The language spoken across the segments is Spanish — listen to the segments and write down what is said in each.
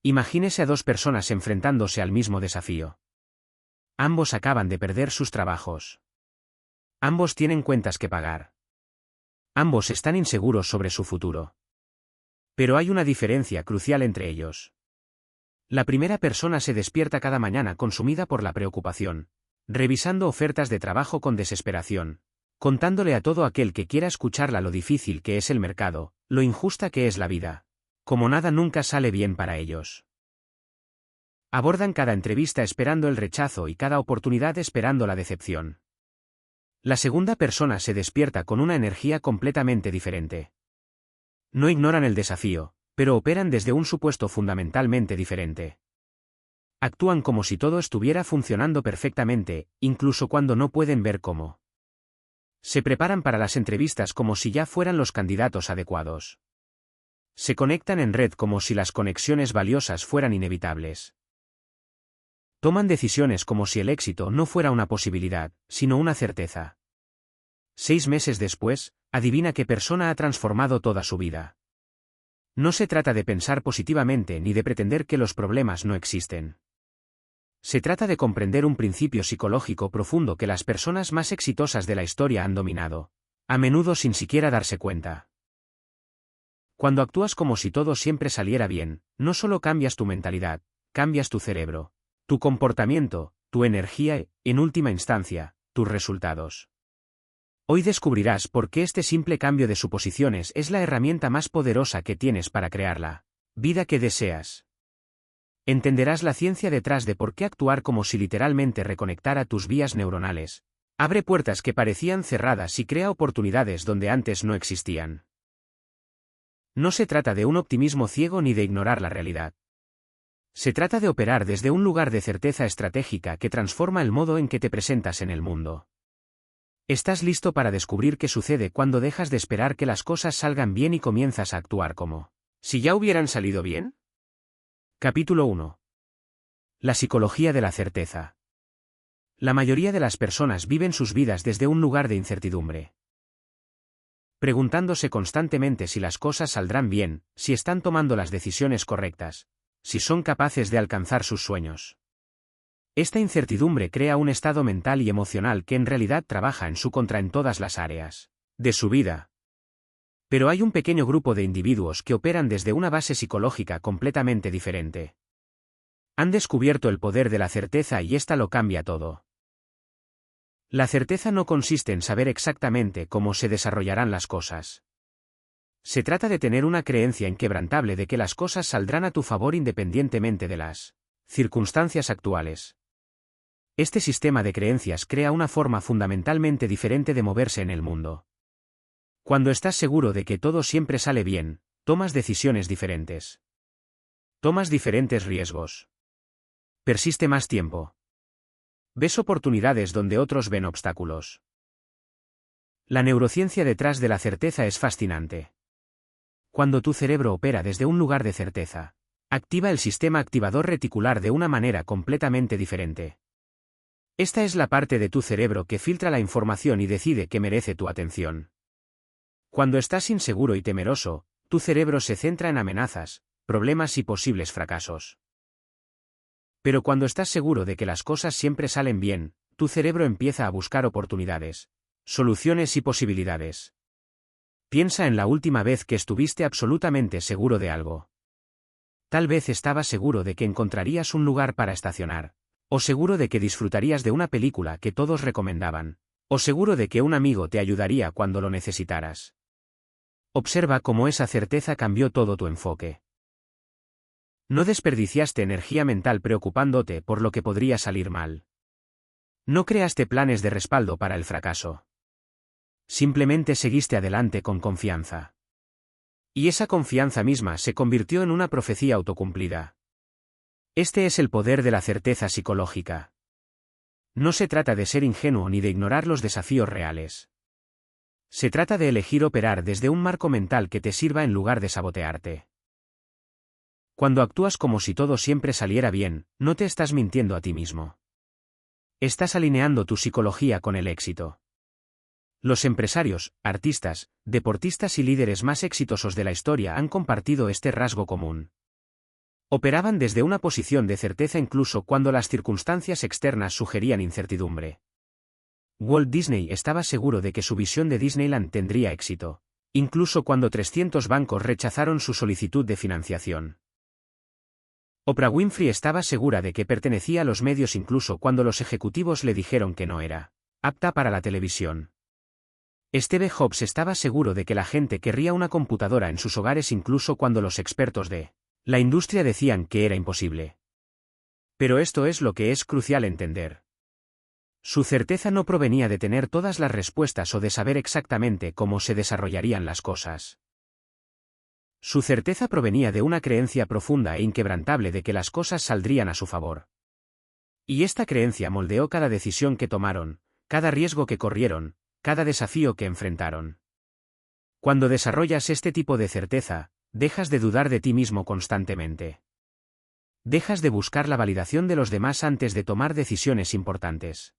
Imagínese a dos personas enfrentándose al mismo desafío. Ambos acaban de perder sus trabajos. Ambos tienen cuentas que pagar. Ambos están inseguros sobre su futuro. Pero hay una diferencia crucial entre ellos. La primera persona se despierta cada mañana consumida por la preocupación, revisando ofertas de trabajo con desesperación, contándole a todo aquel que quiera escucharla lo difícil que es el mercado, lo injusta que es la vida. Como nada nunca sale bien para ellos. Abordan cada entrevista esperando el rechazo y cada oportunidad esperando la decepción. La segunda persona se despierta con una energía completamente diferente. No ignoran el desafío, pero operan desde un supuesto fundamentalmente diferente. Actúan como si todo estuviera funcionando perfectamente, incluso cuando no pueden ver cómo. Se preparan para las entrevistas como si ya fueran los candidatos adecuados. Se conectan en red como si las conexiones valiosas fueran inevitables. Toman decisiones como si el éxito no fuera una posibilidad, sino una certeza. 6 meses después, adivina qué persona ha transformado toda su vida. No se trata de pensar positivamente ni de pretender que los problemas no existen. Se trata de comprender un principio psicológico profundo que las personas más exitosas de la historia han dominado, a menudo sin siquiera darse cuenta. Cuando actúas como si todo siempre saliera bien, no solo cambias tu mentalidad, cambias tu cerebro, tu comportamiento, tu energía y, en última instancia, tus resultados. Hoy descubrirás por qué este simple cambio de suposiciones es la herramienta más poderosa que tienes para crear la vida que deseas. Entenderás la ciencia detrás de por qué actuar como si literalmente reconectara tus vías neuronales. Abre puertas que parecían cerradas y crea oportunidades donde antes no existían. No se trata de un optimismo ciego ni de ignorar la realidad. Se trata de operar desde un lugar de certeza estratégica que transforma el modo en que te presentas en el mundo. ¿Estás listo para descubrir qué sucede cuando dejas de esperar que las cosas salgan bien y comienzas a actuar como si ya hubieran salido bien? Capítulo 1. La psicología de la certeza. La mayoría de las personas viven sus vidas desde un lugar de incertidumbre, preguntándose constantemente si las cosas saldrán bien, si están tomando las decisiones correctas, si son capaces de alcanzar sus sueños. Esta incertidumbre crea un estado mental y emocional que en realidad trabaja en su contra en todas las áreas de su vida. Pero hay un pequeño grupo de individuos que operan desde una base psicológica completamente diferente. Han descubierto el poder de la certeza y ésta lo cambia todo. La certeza no consiste en saber exactamente cómo se desarrollarán las cosas. Se trata de tener una creencia inquebrantable de que las cosas saldrán a tu favor independientemente de las circunstancias actuales. Este sistema de creencias crea una forma fundamentalmente diferente de moverse en el mundo. Cuando estás seguro de que todo siempre sale bien, tomas decisiones diferentes. Tomas diferentes riesgos. Persiste más tiempo. Ves oportunidades donde otros ven obstáculos. La neurociencia detrás de la certeza es fascinante. Cuando tu cerebro opera desde un lugar de certeza, activa el sistema activador reticular de una manera completamente diferente. Esta es la parte de tu cerebro que filtra la información y decide qué merece tu atención. Cuando estás inseguro y temeroso, tu cerebro se centra en amenazas, problemas y posibles fracasos. Pero cuando estás seguro de que las cosas siempre salen bien, tu cerebro empieza a buscar oportunidades, soluciones y posibilidades. Piensa en la última vez que estuviste absolutamente seguro de algo. Tal vez estabas seguro de que encontrarías un lugar para estacionar, o seguro de que disfrutarías de una película que todos recomendaban, o seguro de que un amigo te ayudaría cuando lo necesitaras. Observa cómo esa certeza cambió todo tu enfoque. No desperdiciaste energía mental preocupándote por lo que podría salir mal. No creaste planes de respaldo para el fracaso. Simplemente seguiste adelante con confianza. Y esa confianza misma se convirtió en una profecía autocumplida. Este es el poder de la certeza psicológica. No se trata de ser ingenuo ni de ignorar los desafíos reales. Se trata de elegir operar desde un marco mental que te sirva en lugar de sabotearte. Cuando actúas como si todo siempre saliera bien, no te estás mintiendo a ti mismo. Estás alineando tu psicología con el éxito. Los empresarios, artistas, deportistas y líderes más exitosos de la historia han compartido este rasgo común. Operaban desde una posición de certeza incluso cuando las circunstancias externas sugerían incertidumbre. Walt Disney estaba seguro de que su visión de Disneyland tendría éxito, incluso cuando 300 bancos rechazaron su solicitud de financiación. Oprah Winfrey estaba segura de que pertenecía a los medios incluso cuando los ejecutivos le dijeron que no era apta para la televisión. Steve Jobs estaba seguro de que la gente querría una computadora en sus hogares incluso cuando los expertos de la industria decían que era imposible. Pero esto es lo que es crucial entender. Su certeza no provenía de tener todas las respuestas o de saber exactamente cómo se desarrollarían las cosas. Su certeza provenía de una creencia profunda e inquebrantable de que las cosas saldrían a su favor. Y esta creencia moldeó cada decisión que tomaron, cada riesgo que corrieron, cada desafío que enfrentaron. Cuando desarrollas este tipo de certeza, dejas de dudar de ti mismo constantemente. Dejas de buscar la validación de los demás antes de tomar decisiones importantes.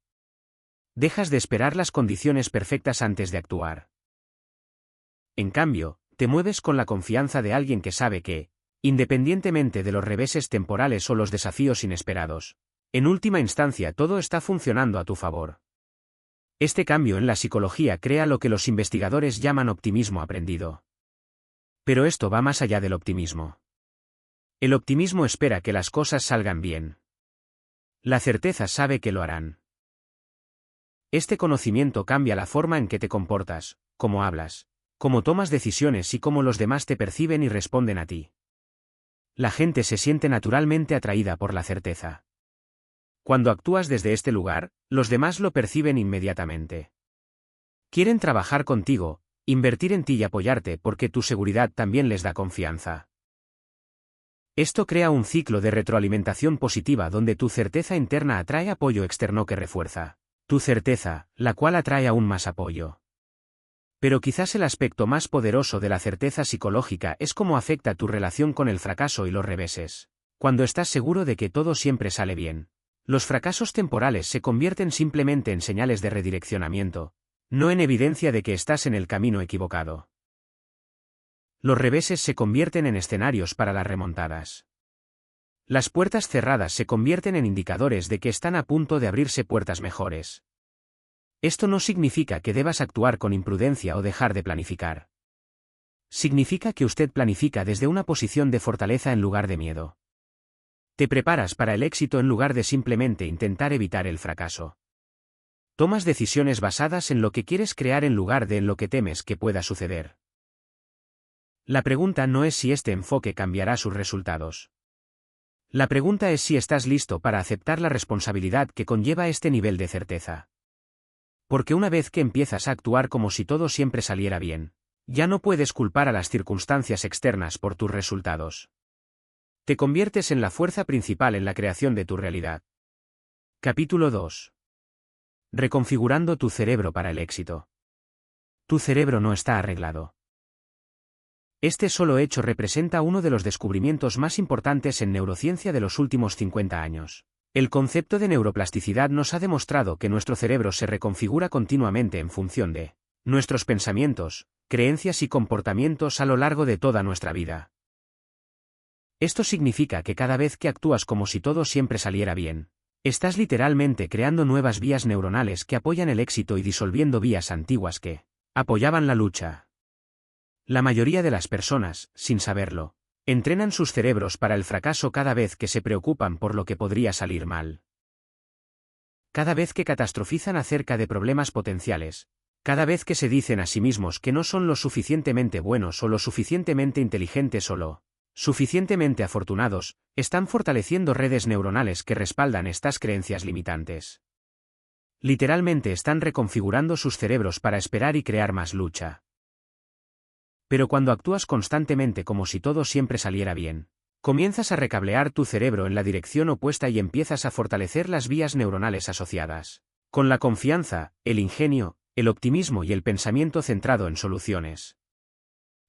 Dejas de esperar las condiciones perfectas antes de actuar. En cambio, te mueves con la confianza de alguien que sabe que, independientemente de los reveses temporales o los desafíos inesperados, en última instancia todo está funcionando a tu favor. Este cambio en la psicología crea lo que los investigadores llaman optimismo aprendido. Pero esto va más allá del optimismo. El optimismo espera que las cosas salgan bien. La certeza sabe que lo harán. Este conocimiento cambia la forma en que te comportas, cómo hablas, cómo tomas decisiones y cómo los demás te perciben y responden a ti. La gente se siente naturalmente atraída por la certeza. Cuando actúas desde este lugar, los demás lo perciben inmediatamente. Quieren trabajar contigo, invertir en ti y apoyarte porque tu seguridad también les da confianza. Esto crea un ciclo de retroalimentación positiva donde tu certeza interna atrae apoyo externo que refuerza tu certeza, la cual atrae aún más apoyo. Pero quizás el aspecto más poderoso de la certeza psicológica es cómo afecta tu relación con el fracaso y los reveses. Cuando estás seguro de que todo siempre sale bien, los fracasos temporales se convierten simplemente en señales de redireccionamiento, no en evidencia de que estás en el camino equivocado. Los reveses se convierten en escenarios para las remontadas. Las puertas cerradas se convierten en indicadores de que están a punto de abrirse puertas mejores. Esto no significa que debas actuar con imprudencia o dejar de planificar. Significa que usted planifica desde una posición de fortaleza en lugar de miedo. Te preparas para el éxito en lugar de simplemente intentar evitar el fracaso. Tomas decisiones basadas en lo que quieres crear en lugar de en lo que temes que pueda suceder. La pregunta no es si este enfoque cambiará sus resultados. La pregunta es si estás listo para aceptar la responsabilidad que conlleva este nivel de certeza. Porque una vez que empiezas a actuar como si todo siempre saliera bien, ya no puedes culpar a las circunstancias externas por tus resultados. Te conviertes en la fuerza principal en la creación de tu realidad. Capítulo 2. Reconfigurando tu cerebro para el éxito. Tu cerebro no está arreglado. Este solo hecho representa uno de los descubrimientos más importantes en neurociencia de los últimos 50 años. El concepto de neuroplasticidad nos ha demostrado que nuestro cerebro se reconfigura continuamente en función de nuestros pensamientos, creencias y comportamientos a lo largo de toda nuestra vida. Esto significa que cada vez que actúas como si todo siempre saliera bien, estás literalmente creando nuevas vías neuronales que apoyan el éxito y disolviendo vías antiguas que apoyaban la lucha. La mayoría de las personas, sin saberlo, entrenan sus cerebros para el fracaso cada vez que se preocupan por lo que podría salir mal. Cada vez que catastrofizan acerca de problemas potenciales, cada vez que se dicen a sí mismos que no son lo suficientemente buenos o lo suficientemente inteligentes o lo suficientemente afortunados, están fortaleciendo redes neuronales que respaldan estas creencias limitantes. Literalmente están reconfigurando sus cerebros para esperar y crear más lucha. Pero cuando actúas constantemente como si todo siempre saliera bien, comienzas a recablear tu cerebro en la dirección opuesta y empiezas a fortalecer las vías neuronales asociadas con la confianza, el ingenio, el optimismo y el pensamiento centrado en soluciones.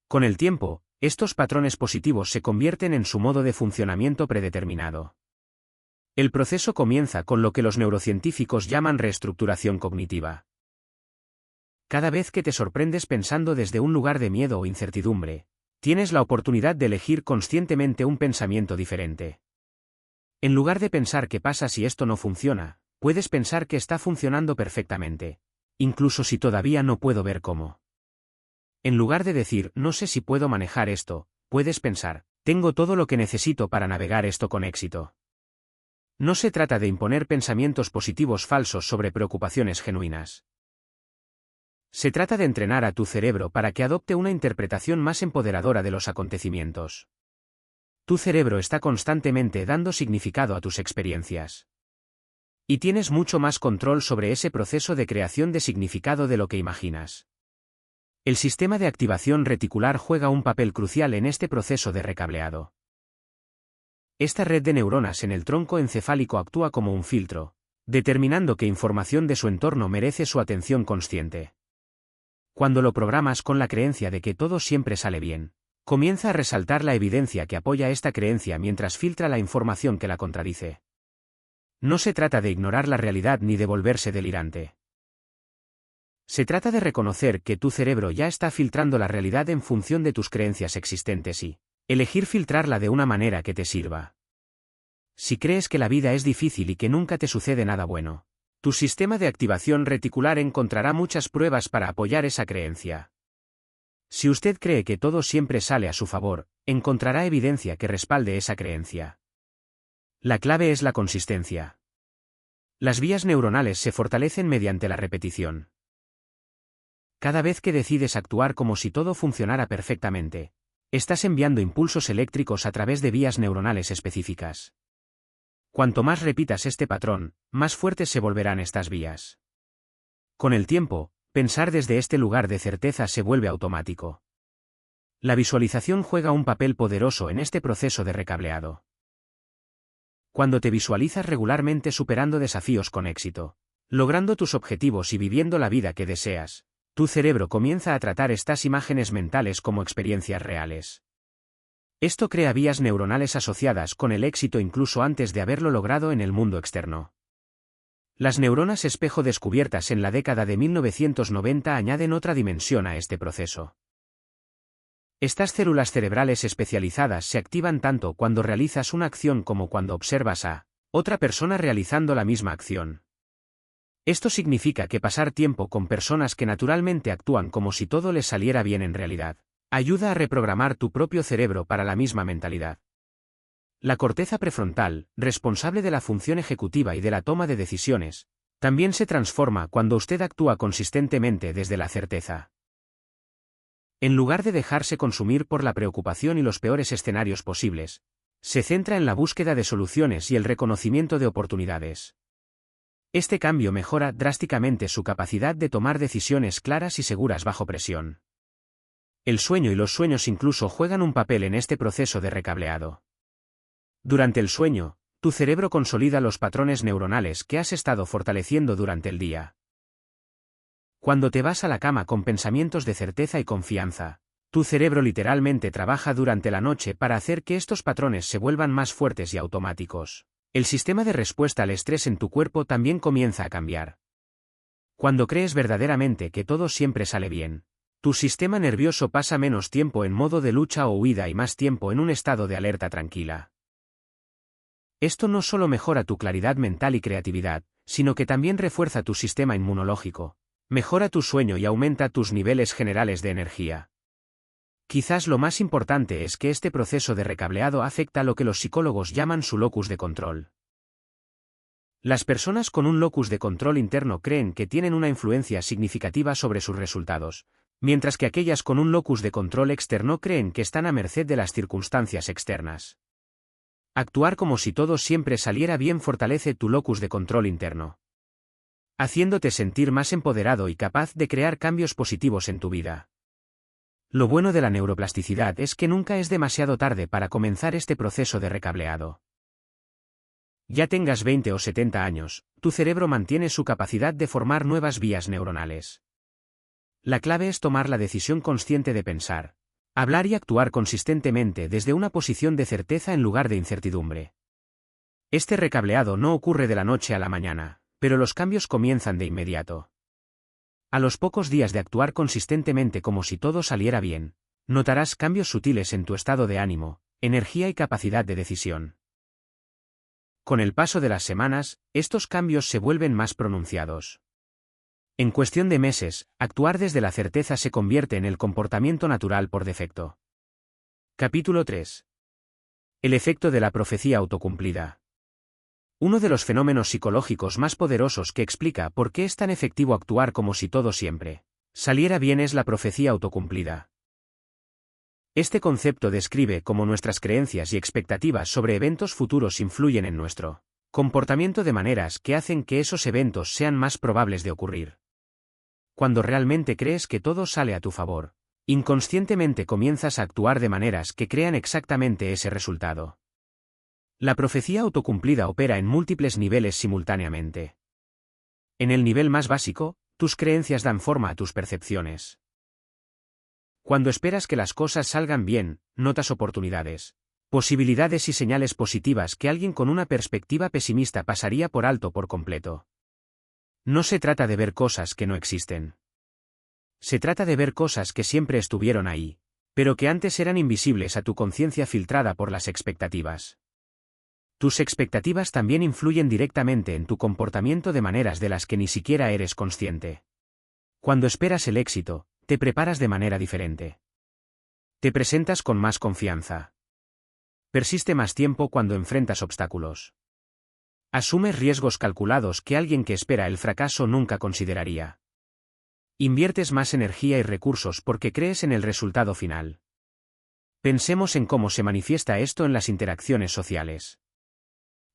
Con el tiempo, estos patrones positivos se convierten en su modo de funcionamiento predeterminado. El proceso comienza con lo que los neurocientíficos llaman reestructuración cognitiva. Cada vez que te sorprendes pensando desde un lugar de miedo o incertidumbre, Tienes la oportunidad de elegir conscientemente un pensamiento diferente. En lugar de pensar qué pasa si esto no funciona, puedes pensar que está funcionando perfectamente, incluso si todavía no puedo ver cómo. En lugar de decir, no sé si puedo manejar esto, puedes pensar, tengo todo lo que necesito para navegar esto con éxito. No se trata de imponer pensamientos positivos falsos sobre preocupaciones genuinas. Se trata de entrenar a tu cerebro para que adopte una interpretación más empoderadora de los acontecimientos. Tu cerebro está constantemente dando significado a tus experiencias. Y tienes mucho más control sobre ese proceso de creación de significado de lo que imaginas. El sistema de activación reticular juega un papel crucial en este proceso de recableado. Esta red de neuronas en el tronco encefálico actúa como un filtro, determinando qué información de su entorno merece su atención consciente. Cuando lo programas con la creencia de que todo siempre sale bien, comienza a resaltar la evidencia que apoya esta creencia mientras filtra la información que la contradice. No se trata de ignorar la realidad ni de volverse delirante. Se trata de reconocer que tu cerebro ya está filtrando la realidad en función de tus creencias existentes y elegir filtrarla de una manera que te sirva. Si crees que la vida es difícil y que nunca te sucede nada bueno, tu sistema de activación reticular encontrará muchas pruebas para apoyar esa creencia. Si usted cree que todo siempre sale a su favor, encontrará evidencia que respalde esa creencia. La clave es la consistencia. Las vías neuronales se fortalecen mediante la repetición. Cada vez que decides actuar como si todo funcionara perfectamente, estás enviando impulsos eléctricos a través de vías neuronales específicas. Cuanto más repitas este patrón, más fuertes se volverán estas vías. Con el tiempo, pensar desde este lugar de certeza se vuelve automático. La visualización juega un papel poderoso en este proceso de recableado. Cuando te visualizas regularmente superando desafíos con éxito, logrando tus objetivos y viviendo la vida que deseas, tu cerebro comienza a tratar estas imágenes mentales como experiencias reales. Esto crea vías neuronales asociadas con el éxito incluso antes de haberlo logrado en el mundo externo. Las neuronas espejo descubiertas en la década de 1990 añaden otra dimensión a este proceso. Estas células cerebrales especializadas se activan tanto cuando realizas una acción como cuando observas a otra persona realizando la misma acción. Esto significa que pasar tiempo con personas que naturalmente actúan como si todo les saliera bien en realidad, ayuda a reprogramar tu propio cerebro para la misma mentalidad. La corteza prefrontal, responsable de la función ejecutiva y de la toma de decisiones, también se transforma cuando usted actúa consistentemente desde la certeza. En lugar de dejarse consumir por la preocupación y los peores escenarios posibles, se centra en la búsqueda de soluciones y el reconocimiento de oportunidades. Este cambio mejora drásticamente su capacidad de tomar decisiones claras y seguras bajo presión. El sueño y los sueños incluso juegan un papel en este proceso de recableado. Durante el sueño, tu cerebro consolida los patrones neuronales que has estado fortaleciendo durante el día. Cuando te vas a la cama con pensamientos de certeza y confianza, tu cerebro literalmente trabaja durante la noche para hacer que estos patrones se vuelvan más fuertes y automáticos. El sistema de respuesta al estrés en tu cuerpo también comienza a cambiar. Cuando crees verdaderamente que todo siempre sale bien, tu sistema nervioso pasa menos tiempo en modo de lucha o huida y más tiempo en un estado de alerta tranquila. Esto no solo mejora tu claridad mental y creatividad, sino que también refuerza tu sistema inmunológico, mejora tu sueño y aumenta tus niveles generales de energía. Quizás lo más importante es que este proceso de recableado afecta lo que los psicólogos llaman su locus de control. Las personas con un locus de control interno creen que tienen una influencia significativa sobre sus resultados, mientras que aquellas con un locus de control externo creen que están a merced de las circunstancias externas. Actuar como si todo siempre saliera bien fortalece tu locus de control interno, haciéndote sentir más empoderado y capaz de crear cambios positivos en tu vida. Lo bueno de la neuroplasticidad es que nunca es demasiado tarde para comenzar este proceso de recableado. Ya tengas 20 o 70 años, tu cerebro mantiene su capacidad de formar nuevas vías neuronales. La clave es tomar la decisión consciente de pensar, hablar y actuar consistentemente desde una posición de certeza en lugar de incertidumbre. Este recableado no ocurre de la noche a la mañana, pero los cambios comienzan de inmediato. A los pocos días de actuar consistentemente como si todo saliera bien, Notarás cambios sutiles en tu estado de ánimo, energía y capacidad de decisión. Con el paso de las semanas, estos cambios se vuelven más pronunciados. En cuestión de meses, actuar desde la certeza se convierte en el comportamiento natural por defecto. Capítulo 3. El efecto de la profecía autocumplida. Uno de los fenómenos psicológicos más poderosos que explica por qué es tan efectivo actuar como si todo siempre saliera bien es la profecía autocumplida. Este concepto describe cómo nuestras creencias y expectativas sobre eventos futuros influyen en nuestro comportamiento de maneras que hacen que esos eventos sean más probables de ocurrir. Cuando realmente crees que todo sale a tu favor, inconscientemente comienzas a actuar de maneras que crean exactamente ese resultado. La profecía autocumplida opera en múltiples niveles simultáneamente. En el nivel más básico, tus creencias dan forma a tus percepciones. Cuando esperas que las cosas salgan bien, notas oportunidades, posibilidades y señales positivas que alguien con una perspectiva pesimista pasaría por alto por completo. No se trata de ver cosas que no existen. Se trata de ver cosas que siempre estuvieron ahí, pero que antes eran invisibles a tu conciencia filtrada por las expectativas. Tus expectativas también influyen directamente en tu comportamiento de maneras de las que ni siquiera eres consciente. Cuando esperas el éxito, te preparas de manera diferente. Te presentas con más confianza. Persiste más tiempo cuando enfrentas obstáculos. Asumes riesgos calculados que alguien que espera el fracaso nunca consideraría. Inviertes más energía y recursos porque crees en el resultado final. Pensemos en cómo se manifiesta esto en las interacciones sociales.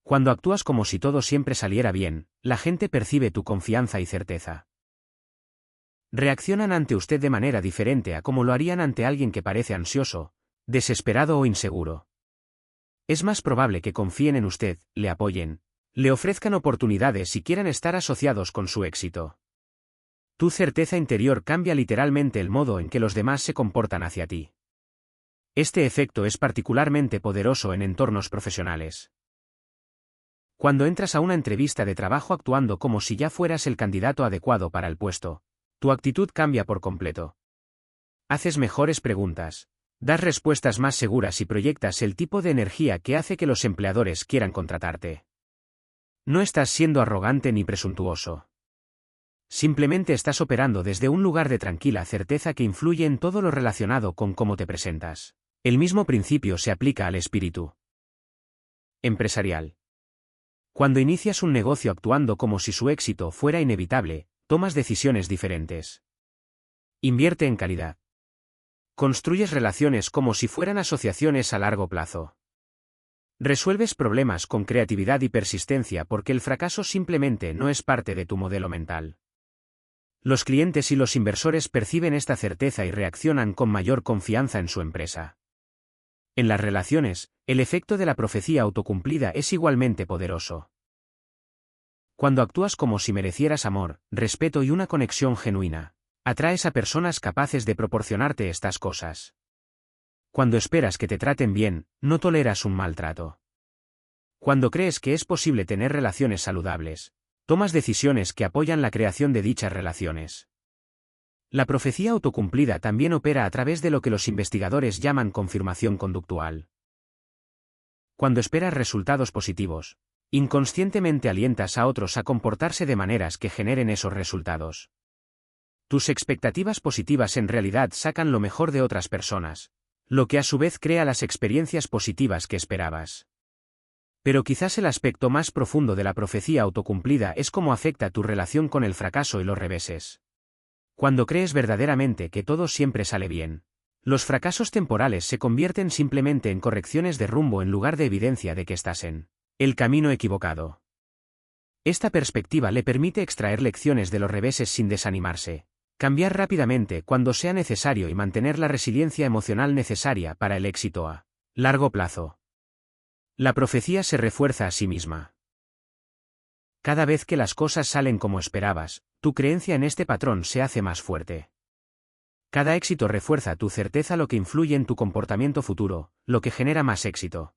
Cuando actúas como si todo siempre saliera bien, la gente percibe tu confianza y certeza. Reaccionan ante usted de manera diferente a como lo harían ante alguien que parece ansioso, desesperado o inseguro. Es más probable que confíen en usted, le apoyen, le ofrezcan oportunidades y quieran estar asociados con su éxito. Tu certeza interior cambia literalmente el modo en que los demás se comportan hacia ti. Este efecto es particularmente poderoso en entornos profesionales. Cuando entras a una entrevista de trabajo actuando como si ya fueras el candidato adecuado para el puesto, tu actitud cambia por completo. Haces mejores preguntas, das respuestas más seguras y proyectas el tipo de energía que hace que los empleadores quieran contratarte. No estás siendo arrogante ni presuntuoso. Simplemente estás operando desde un lugar de tranquila certeza que influye en todo lo relacionado con cómo te presentas. El mismo principio se aplica al espíritu empresarial. Cuando inicias un negocio actuando como si su éxito fuera inevitable, tomas decisiones diferentes. Invierte en calidad. Construyes relaciones como si fueran asociaciones a largo plazo. Resuelves problemas con creatividad y persistencia porque el fracaso simplemente no es parte de tu modelo mental. Los clientes y los inversores perciben esta certeza y reaccionan con mayor confianza en su empresa. En las relaciones, el efecto de la profecía autocumplida es igualmente poderoso. Cuando actúas como si merecieras amor, respeto y una conexión genuina, atraes a personas capaces de proporcionarte estas cosas. Cuando esperas que te traten bien, no toleras un maltrato. Cuando crees que es posible tener relaciones saludables, tomas decisiones que apoyan la creación de dichas relaciones. La profecía autocumplida también opera a través de lo que los investigadores llaman confirmación conductual. Cuando esperas resultados positivos, inconscientemente alientas a otros a comportarse de maneras que generen esos resultados. Tus expectativas positivas en realidad sacan lo mejor de otras personas, lo que a su vez crea las experiencias positivas que esperabas. Pero quizás el aspecto más profundo de la profecía autocumplida es cómo afecta tu relación con el fracaso y los reveses. Cuando crees verdaderamente que todo siempre sale bien, los fracasos temporales se convierten simplemente en correcciones de rumbo en lugar de evidencia de que estás en el camino equivocado. Esta perspectiva le permite extraer lecciones de los reveses sin desanimarse, cambiar rápidamente cuando sea necesario y mantener la resiliencia emocional necesaria para el éxito a largo plazo. La profecía se refuerza a sí misma. Cada vez que las cosas salen como esperabas, tu creencia en este patrón se hace más fuerte. Cada éxito refuerza tu certeza, lo que influye en tu comportamiento futuro, lo que genera más éxito.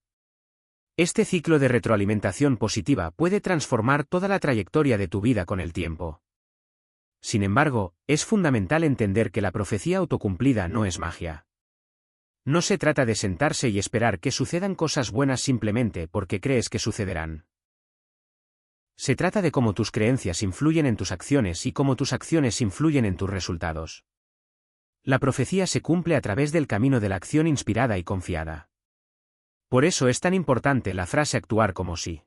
Este ciclo de retroalimentación positiva puede transformar toda la trayectoria de tu vida con el tiempo. Sin embargo, es fundamental entender que la profecía autocumplida no es magia. No se trata de sentarse y esperar que sucedan cosas buenas simplemente porque crees que sucederán. Se trata de cómo tus creencias influyen en tus acciones y cómo tus acciones influyen en tus resultados. La profecía se cumple a través del camino de la acción inspirada y confiada. Por eso es tan importante la frase actuar como si.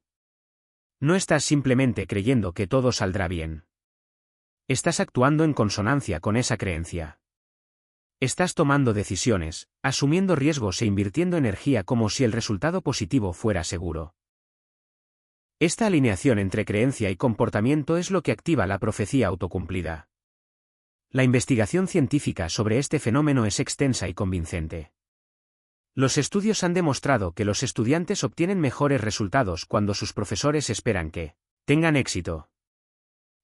No estás simplemente creyendo que todo saldrá bien. Estás actuando en consonancia con esa creencia. Estás tomando decisiones, asumiendo riesgos e invirtiendo energía como si el resultado positivo fuera seguro. Esta alineación entre creencia y comportamiento es lo que activa la profecía autocumplida. La investigación científica sobre este fenómeno es extensa y convincente. Los estudios han demostrado que los estudiantes obtienen mejores resultados cuando sus profesores esperan que tengan éxito.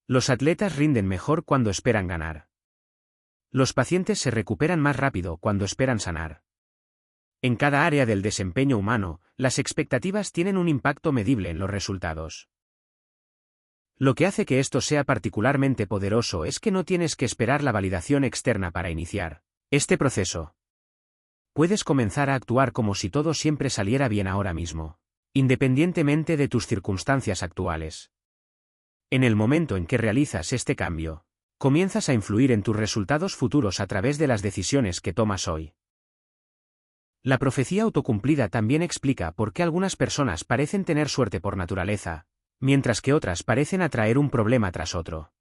Los atletas rinden mejor cuando esperan ganar. Los pacientes se recuperan más rápido cuando esperan sanar. En cada área del desempeño humano, las expectativas tienen un impacto medible en los resultados. Lo que hace que esto sea particularmente poderoso es que no tienes que esperar la validación externa para iniciar este proceso. Puedes comenzar a actuar como si todo siempre saliera bien ahora mismo, independientemente de tus circunstancias actuales. En el momento en que realizas este cambio, comienzas a influir en tus resultados futuros a través de las decisiones que tomas hoy. La profecía autocumplida también explica por qué algunas personas parecen tener suerte por naturaleza, mientras que otras parecen atraer un problema tras otro.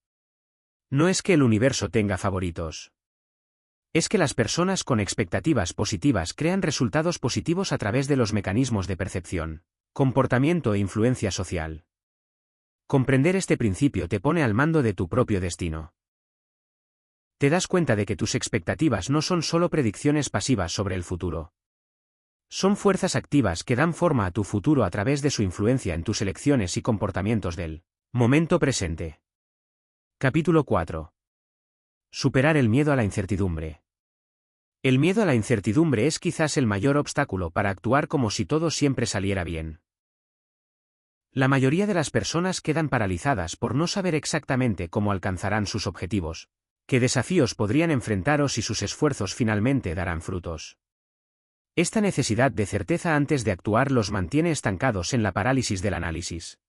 No es que el universo tenga favoritos. Es que las personas con expectativas positivas crean resultados positivos a través de los mecanismos de percepción, comportamiento e influencia social. Comprender este principio te pone al mando de tu propio destino. Te das cuenta de que tus expectativas no son solo predicciones pasivas sobre el futuro. Son fuerzas activas que dan forma a tu futuro a través de su influencia en tus elecciones y comportamientos del momento presente. Capítulo 4. Superar el miedo a la incertidumbre. El miedo a la incertidumbre es quizás el mayor obstáculo para actuar como si todo siempre saliera bien. La mayoría de las personas quedan paralizadas por no saber exactamente cómo alcanzarán sus objetivos, qué desafíos podrían enfrentar o si sus esfuerzos finalmente darán frutos. Esta necesidad de certeza antes de actuar los mantiene estancados en la parálisis del análisis,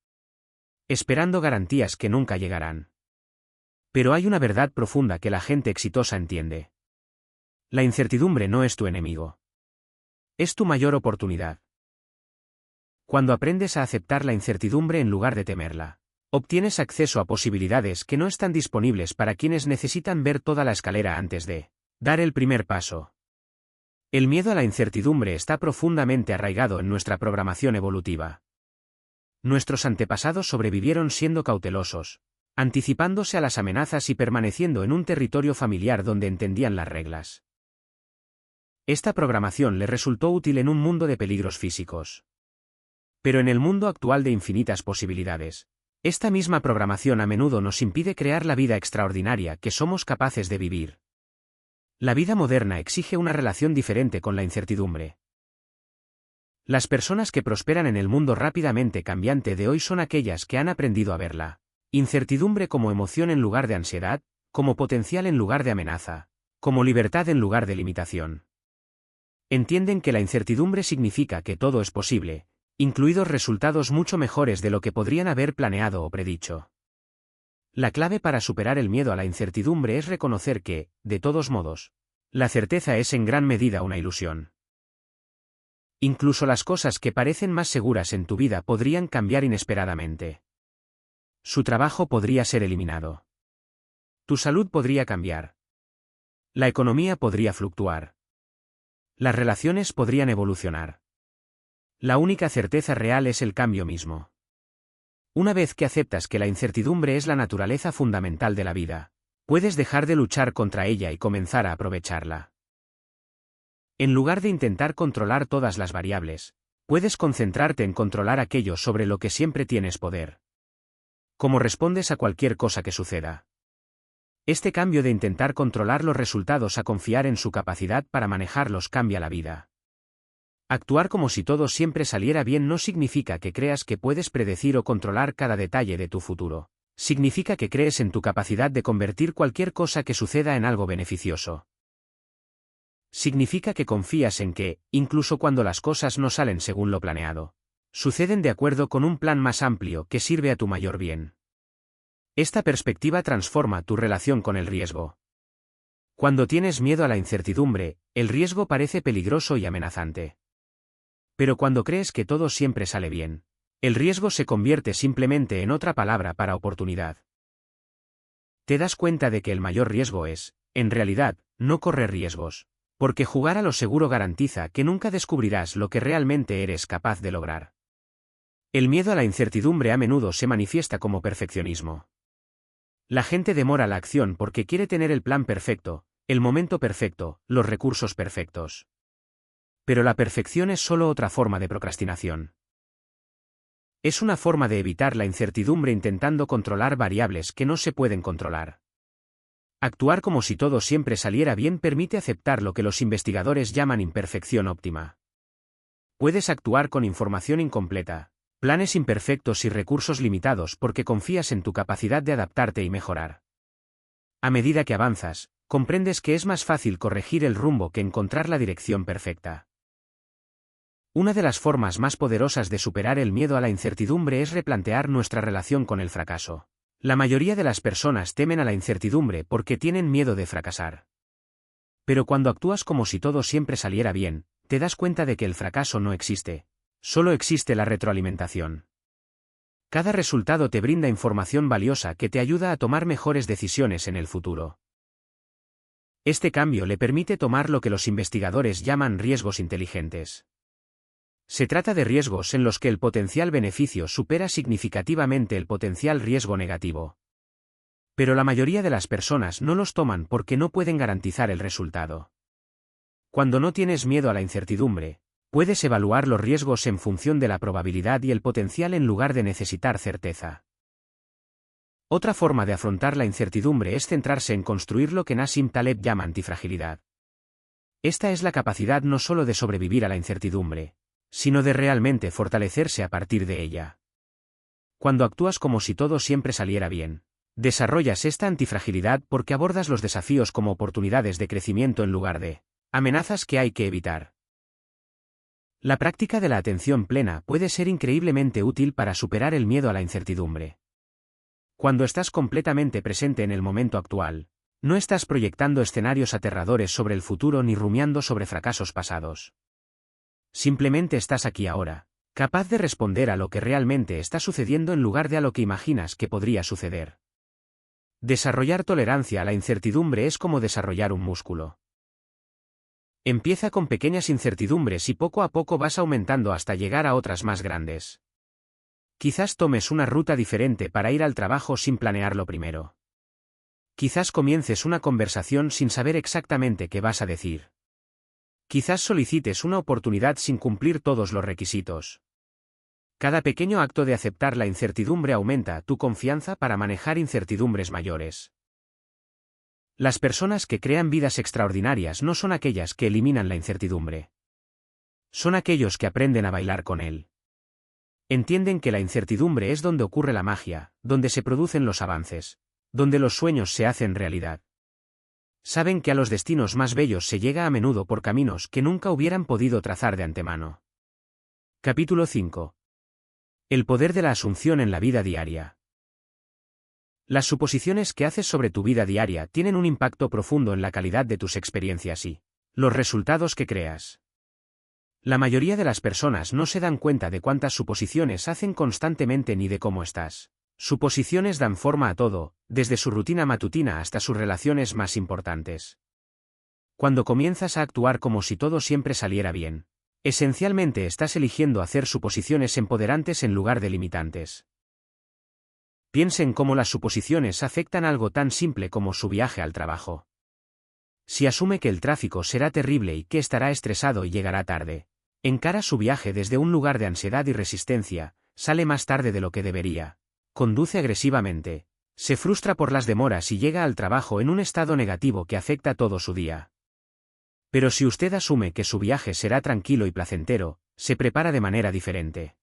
esperando garantías que nunca llegarán. Pero hay una verdad profunda que la gente exitosa entiende. La incertidumbre no es tu enemigo. Es tu mayor oportunidad. Cuando aprendes a aceptar la incertidumbre en lugar de temerla, obtienes acceso a posibilidades que no están disponibles para quienes necesitan ver toda la escalera antes de dar el primer paso. El miedo a la incertidumbre está profundamente arraigado en nuestra programación evolutiva. Nuestros antepasados sobrevivieron siendo cautelosos, anticipándose a las amenazas y permaneciendo en un territorio familiar donde entendían las reglas. Esta programación les resultó útil en un mundo de peligros físicos. Pero en el mundo actual de infinitas posibilidades, esta misma programación a menudo nos impide crear la vida extraordinaria que somos capaces de vivir. La vida moderna exige una relación diferente con la incertidumbre. Las personas que prosperan en el mundo rápidamente cambiante de hoy son aquellas que han aprendido a verla incertidumbre como emoción en lugar de ansiedad, como potencial en lugar de amenaza, como libertad en lugar de limitación. Entienden que la incertidumbre significa que todo es posible, incluidos resultados mucho mejores de lo que podrían haber planeado o predicho. La clave para superar el miedo a la incertidumbre es reconocer que, de todos modos, la certeza es en gran medida una ilusión. Incluso las cosas que parecen más seguras en tu vida podrían cambiar inesperadamente. Su trabajo podría ser eliminado. Tu salud podría cambiar. La economía podría fluctuar. Las relaciones podrían evolucionar. La única certeza real es el cambio mismo. Una vez que aceptas que la incertidumbre es la naturaleza fundamental de la vida, puedes dejar de luchar contra ella y comenzar a aprovecharla. En lugar de intentar controlar todas las variables, puedes concentrarte en controlar aquello sobre lo que siempre tienes poder. ¿Cómo respondes a cualquier cosa que suceda? Este cambio de intentar controlar los resultados a confiar en su capacidad para manejarlos cambia la vida. Actuar como si todo siempre saliera bien no significa que creas que puedes predecir o controlar cada detalle de tu futuro. Significa que crees en tu capacidad de convertir cualquier cosa que suceda en algo beneficioso. Significa que confías en que, incluso cuando las cosas no salen según lo planeado, suceden de acuerdo con un plan más amplio que sirve a tu mayor bien. Esta perspectiva transforma tu relación con el riesgo. Cuando tienes miedo a la incertidumbre, el riesgo parece peligroso y amenazante. Pero cuando crees que todo siempre sale bien, el riesgo se convierte simplemente en otra palabra para oportunidad. Te das cuenta de que el mayor riesgo es, en realidad, no correr riesgos, porque jugar a lo seguro garantiza que nunca descubrirás lo que realmente eres capaz de lograr. El miedo a la incertidumbre a menudo se manifiesta como perfeccionismo. La gente demora la acción porque quiere tener el plan perfecto, el momento perfecto, los recursos perfectos. Pero la perfección es solo otra forma de procrastinación. Es una forma de evitar la incertidumbre intentando controlar variables que no se pueden controlar. Actuar como si todo siempre saliera bien permite aceptar lo que los investigadores llaman imperfección óptima. Puedes actuar con información incompleta, planes imperfectos y recursos limitados porque confías en tu capacidad de adaptarte y mejorar. A medida que avanzas, comprendes que es más fácil corregir el rumbo que encontrar la dirección perfecta. Una de las formas más poderosas de superar el miedo a la incertidumbre es replantear nuestra relación con el fracaso. La mayoría de las personas temen a la incertidumbre porque tienen miedo de fracasar. Pero cuando actúas como si todo siempre saliera bien, te das cuenta de que el fracaso no existe. Solo existe la retroalimentación. Cada resultado te brinda información valiosa que te ayuda a tomar mejores decisiones en el futuro. Este cambio le permite tomar lo que los investigadores llaman riesgos inteligentes. Se trata de riesgos en los que el potencial beneficio supera significativamente el potencial riesgo negativo. Pero la mayoría de las personas no los toman porque no pueden garantizar el resultado. Cuando no tienes miedo a la incertidumbre, puedes evaluar los riesgos en función de la probabilidad y el potencial en lugar de necesitar certeza. Otra forma de afrontar la incertidumbre es centrarse en construir lo que Nassim Taleb llama antifragilidad. Esta es la capacidad no solo de sobrevivir a la incertidumbre, sino de realmente fortalecerse a partir de ella. Cuando actúas como si todo siempre saliera bien, desarrollas esta antifragilidad porque abordas los desafíos como oportunidades de crecimiento en lugar de amenazas que hay que evitar. La práctica de la atención plena puede ser increíblemente útil para superar el miedo a la incertidumbre. Cuando estás completamente presente en el momento actual, no estás proyectando escenarios aterradores sobre el futuro ni rumiando sobre fracasos pasados. Simplemente estás aquí ahora, capaz de responder a lo que realmente está sucediendo en lugar de a lo que imaginas que podría suceder. Desarrollar tolerancia a la incertidumbre es como desarrollar un músculo. Empieza con pequeñas incertidumbres y poco a poco vas aumentando hasta llegar a otras más grandes. Quizás tomes una ruta diferente para ir al trabajo sin planearlo primero. Quizás comiences una conversación sin saber exactamente qué vas a decir. Quizás solicites una oportunidad sin cumplir todos los requisitos. Cada pequeño acto de aceptar la incertidumbre aumenta tu confianza para manejar incertidumbres mayores. Las personas que crean vidas extraordinarias no son aquellas que eliminan la incertidumbre. Son aquellos que aprenden a bailar con él. Entienden que la incertidumbre es donde ocurre la magia, donde se producen los avances, donde los sueños se hacen realidad. Saben que a los destinos más bellos se llega a menudo por caminos que nunca hubieran podido trazar de antemano. Capítulo 5. El poder de la asunción en la vida diaria. Las suposiciones que haces sobre tu vida diaria tienen un impacto profundo en la calidad de tus experiencias y los resultados que creas. La mayoría de las personas no se dan cuenta de cuántas suposiciones hacen constantemente ni de cómo estás. Suposiciones dan forma a todo, desde su rutina matutina hasta sus relaciones más importantes. Cuando comienzas a actuar como si todo siempre saliera bien, esencialmente estás eligiendo hacer suposiciones empoderantes en lugar de limitantes. Piensa en cómo las suposiciones afectan algo tan simple como su viaje al trabajo. Si asume que el tráfico será terrible y que estará estresado y llegará tarde, encara su viaje desde un lugar de ansiedad y resistencia, sale más tarde de lo que debería. Conduce agresivamente, se frustra por las demoras y llega al trabajo en un estado negativo que afecta todo su día. Pero si usted asume que su viaje será tranquilo y placentero, se prepara de manera diferente.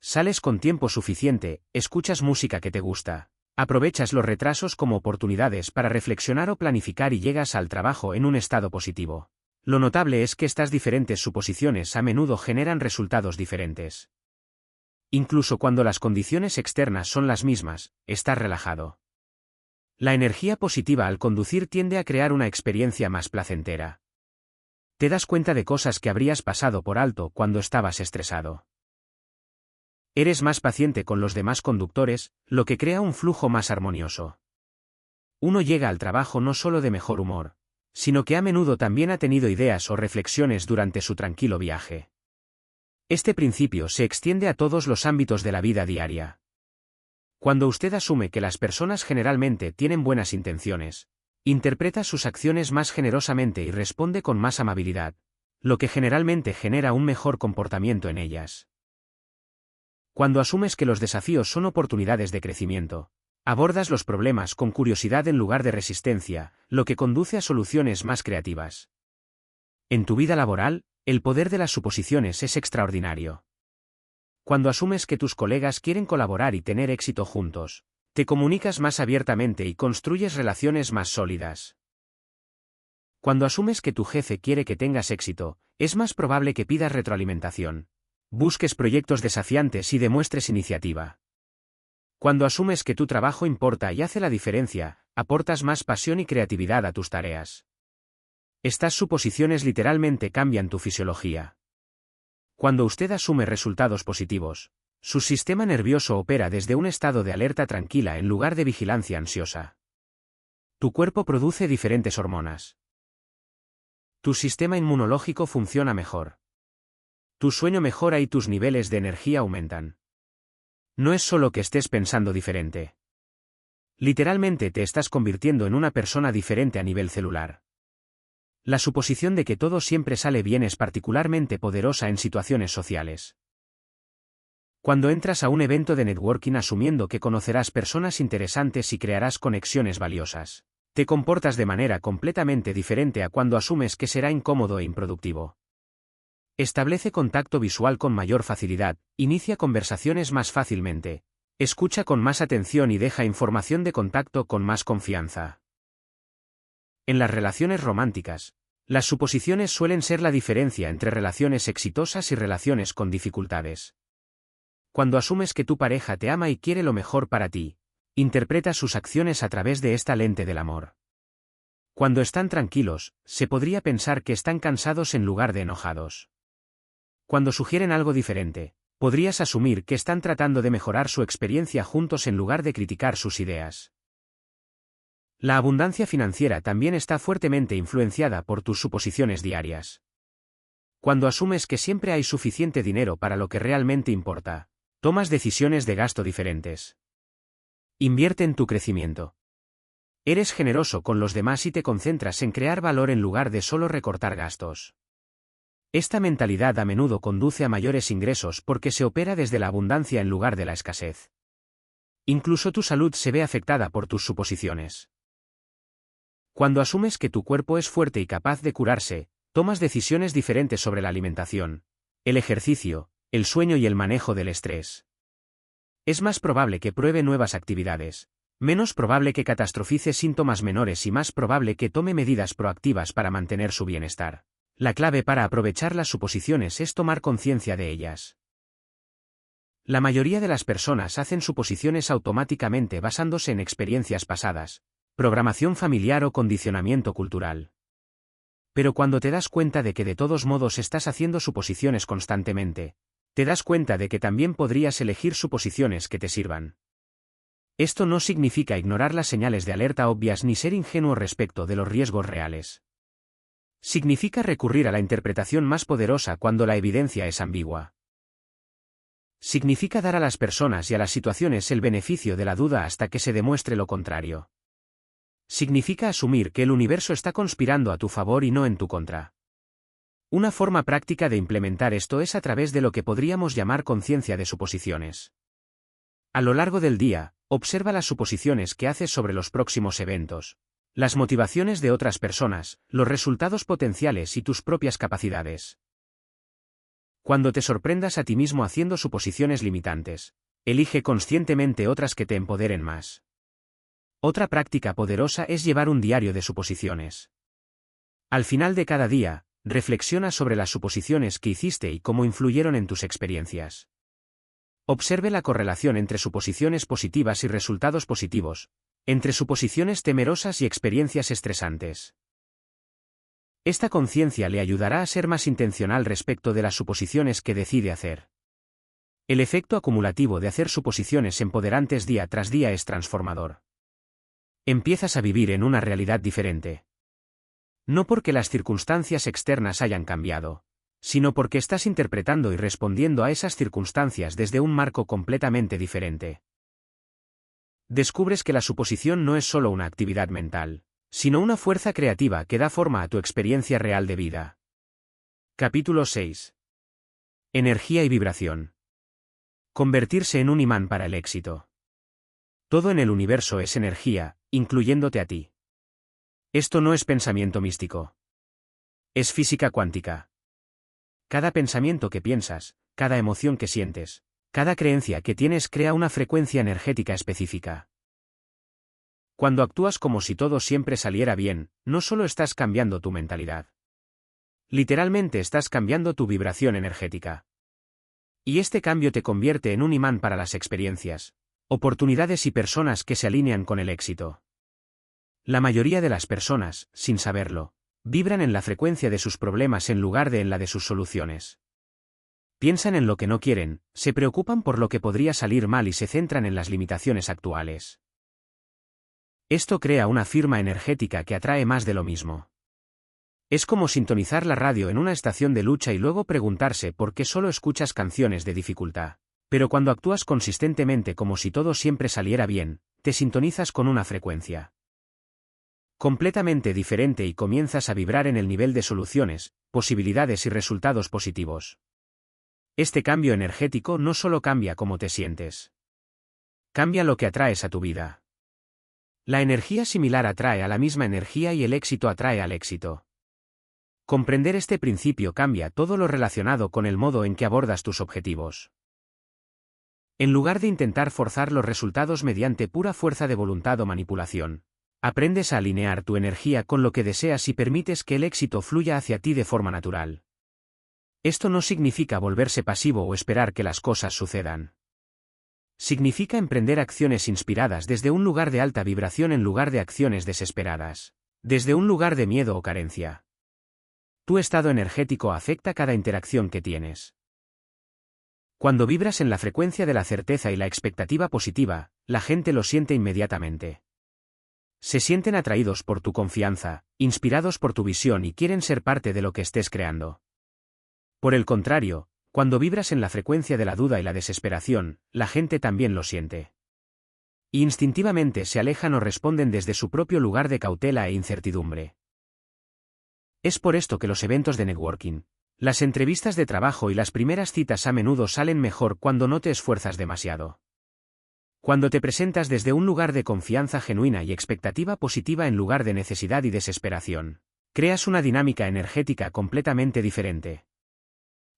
Sales con tiempo suficiente, escuchas música que te gusta, Aprovechas los retrasos como oportunidades para reflexionar o planificar y llegas al trabajo en un estado positivo. Lo notable es que estas diferentes suposiciones a menudo generan resultados diferentes. Incluso cuando las condiciones externas son las mismas, estás relajado. La energía positiva al conducir tiende a crear una experiencia más placentera. Te das cuenta de cosas que habrías pasado por alto cuando estabas estresado. Eres más paciente con los demás conductores, lo que crea un flujo más armonioso. Uno llega al trabajo no solo de mejor humor, sino que a menudo también ha tenido ideas o reflexiones durante su tranquilo viaje. Este principio se extiende a todos los ámbitos de la vida diaria. Cuando usted asume que las personas generalmente tienen buenas intenciones, interpreta sus acciones más generosamente y responde con más amabilidad, lo que generalmente genera un mejor comportamiento en ellas. Cuando asumes que los desafíos son oportunidades de crecimiento, abordas los problemas con curiosidad en lugar de resistencia, lo que conduce a soluciones más creativas. En tu vida laboral, el poder de las suposiciones es extraordinario. Cuando asumes que tus colegas quieren colaborar y tener éxito juntos, te comunicas más abiertamente y construyes relaciones más sólidas. Cuando asumes que tu jefe quiere que tengas éxito, es más probable que pidas retroalimentación, busques proyectos desafiantes y demuestres iniciativa. Cuando asumes que tu trabajo importa y hace la diferencia, aportas más pasión y creatividad a tus tareas. Estas suposiciones literalmente cambian tu fisiología. Cuando usted asume resultados positivos, su sistema nervioso opera desde un estado de alerta tranquila en lugar de vigilancia ansiosa. Tu cuerpo produce diferentes hormonas. Tu sistema inmunológico funciona mejor. Tu sueño mejora y tus niveles de energía aumentan. No es solo que estés pensando diferente. Literalmente te estás convirtiendo en una persona diferente a nivel celular. La suposición de que todo siempre sale bien es particularmente poderosa en situaciones sociales. Cuando entras a un evento de networking asumiendo que conocerás personas interesantes y crearás conexiones valiosas, te comportas de manera completamente diferente a cuando asumes que será incómodo e improductivo. Establece contacto visual con mayor facilidad, inicia conversaciones más fácilmente, escucha con más atención y deja información de contacto con más confianza. En las relaciones románticas, las suposiciones suelen ser la diferencia entre relaciones exitosas y relaciones con dificultades. Cuando asumes que tu pareja te ama y quiere lo mejor para ti, interpretas sus acciones a través de esta lente del amor. Cuando están tranquilos, se podría pensar que están cansados en lugar de enojados. Cuando sugieren algo diferente, podrías asumir que están tratando de mejorar su experiencia juntos en lugar de criticar sus ideas. La abundancia financiera también está fuertemente influenciada por tus suposiciones diarias. Cuando asumes que siempre hay suficiente dinero para lo que realmente importa, tomas decisiones de gasto diferentes. Invierte en tu crecimiento. Eres generoso con los demás y te concentras en crear valor en lugar de solo recortar gastos. Esta mentalidad a menudo conduce a mayores ingresos porque se opera desde la abundancia en lugar de la escasez. Incluso tu salud se ve afectada por tus suposiciones. Cuando asumes que tu cuerpo es fuerte y capaz de curarse, tomas decisiones diferentes sobre la alimentación, el ejercicio, el sueño y el manejo del estrés. Es más probable que pruebe nuevas actividades, menos probable que catastrofice síntomas menores y más probable que tome medidas proactivas para mantener su bienestar. La clave para aprovechar las suposiciones es tomar conciencia de ellas. La mayoría de las personas hacen suposiciones automáticamente basándose en experiencias pasadas, programación familiar o condicionamiento cultural. Pero cuando te das cuenta de que de todos modos estás haciendo suposiciones constantemente, te das cuenta de que también podrías elegir suposiciones que te sirvan. Esto no significa ignorar las señales de alerta obvias ni ser ingenuo respecto de los riesgos reales. Significa recurrir a la interpretación más poderosa cuando la evidencia es ambigua. Significa dar a las personas y a las situaciones el beneficio de la duda hasta que se demuestre lo contrario. Significa asumir que el universo está conspirando a tu favor y no en tu contra. Una forma práctica de implementar esto es a través de lo que podríamos llamar conciencia de suposiciones. A lo largo del día, observa las suposiciones que haces sobre los próximos eventos, las motivaciones de otras personas, los resultados potenciales y tus propias capacidades. Cuando te sorprendas a ti mismo haciendo suposiciones limitantes, elige conscientemente otras que te empoderen más. Otra práctica poderosa es llevar un diario de suposiciones. Al final de cada día, reflexiona sobre las suposiciones que hiciste y cómo influyeron en tus experiencias. Observe la correlación entre suposiciones positivas y resultados positivos, entre suposiciones temerosas y experiencias estresantes. Esta conciencia le ayudará a ser más intencional respecto de las suposiciones que decide hacer. El efecto acumulativo de hacer suposiciones empoderantes día tras día es transformador. Empiezas a vivir en una realidad diferente. No porque las circunstancias externas hayan cambiado, sino porque estás interpretando y respondiendo a esas circunstancias desde un marco completamente diferente. Descubres que la suposición no es solo una actividad mental, sino una fuerza creativa que da forma a tu experiencia real de vida. Capítulo 6. Energía y vibración. Convertirse en un imán para el éxito. Todo en el universo es energía, incluyéndote a ti. Esto no es pensamiento místico. Es física cuántica. Cada pensamiento que piensas, cada emoción que sientes, cada creencia que tienes crea una frecuencia energética específica. Cuando actúas como si todo siempre saliera bien, no solo estás cambiando tu mentalidad. Literalmente estás cambiando tu vibración energética. Y este cambio te convierte en un imán para las experiencias, oportunidades y personas que se alinean con el éxito. La mayoría de las personas, sin saberlo, vibran en la frecuencia de sus problemas en lugar de en la de sus soluciones. Piensan en lo que no quieren, se preocupan por lo que podría salir mal y se centran en las limitaciones actuales. Esto crea una firma energética que atrae más de lo mismo. Es como sintonizar la radio en una estación de lucha y luego preguntarse por qué solo escuchas canciones de dificultad. Pero cuando actúas consistentemente como si todo siempre saliera bien, te sintonizas con una frecuencia completamente diferente y comienzas a vibrar en el nivel de soluciones, posibilidades y resultados positivos. Este cambio energético no solo cambia cómo te sientes. Cambia lo que atraes a tu vida. La energía similar atrae a la misma energía y el éxito atrae al éxito. Comprender este principio cambia todo lo relacionado con el modo en que abordas tus objetivos. En lugar de intentar forzar los resultados mediante pura fuerza de voluntad o manipulación, aprendes a alinear tu energía con lo que deseas y permites que el éxito fluya hacia ti de forma natural. Esto no significa volverse pasivo o esperar que las cosas sucedan. Significa emprender acciones inspiradas desde un lugar de alta vibración en lugar de acciones desesperadas, desde un lugar de miedo o carencia. Tu estado energético afecta cada interacción que tienes. Cuando vibras en la frecuencia de la certeza y la expectativa positiva, la gente lo siente inmediatamente. Se sienten atraídos por tu confianza, inspirados por tu visión y quieren ser parte de lo que estés creando. Por el contrario, cuando vibras en la frecuencia de la duda y la desesperación, la gente también lo siente. Instintivamente se alejan o responden desde su propio lugar de cautela e incertidumbre. Es por esto que los eventos de networking, las entrevistas de trabajo y las primeras citas a menudo salen mejor cuando no te esfuerzas demasiado. Cuando te presentas desde un lugar de confianza genuina y expectativa positiva en lugar de necesidad y desesperación, creas una dinámica energética completamente diferente.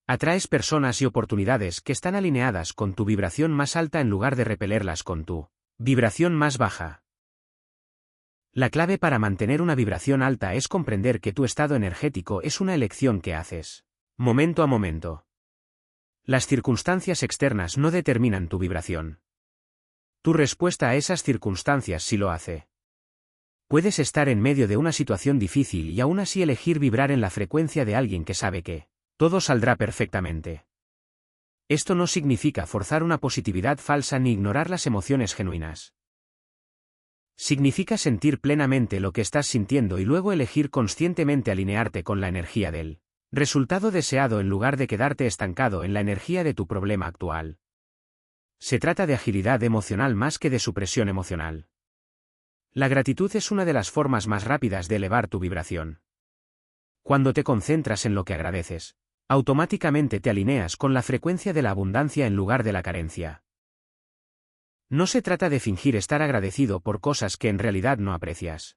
Atraes personas y oportunidades que están alineadas con tu vibración más alta en lugar de repelerlas con tu vibración más baja. La clave para mantener una vibración alta es comprender que tu estado energético es una elección que haces, momento a momento. Las circunstancias externas no determinan tu vibración. Tu respuesta a esas circunstancias sí lo hace. Puedes estar en medio de una situación difícil y aún así elegir vibrar en la frecuencia de alguien que sabe que todo saldrá perfectamente. Esto no significa forzar una positividad falsa ni ignorar las emociones genuinas. Significa sentir plenamente lo que estás sintiendo y luego elegir conscientemente alinearte con la energía del resultado deseado en lugar de quedarte estancado en la energía de tu problema actual. Se trata de agilidad emocional más que de supresión emocional. La gratitud es una de las formas más rápidas de elevar tu vibración. Cuando te concentras en lo que agradeces, automáticamente te alineas con la frecuencia de la abundancia en lugar de la carencia. No se trata de fingir estar agradecido por cosas que en realidad no aprecias.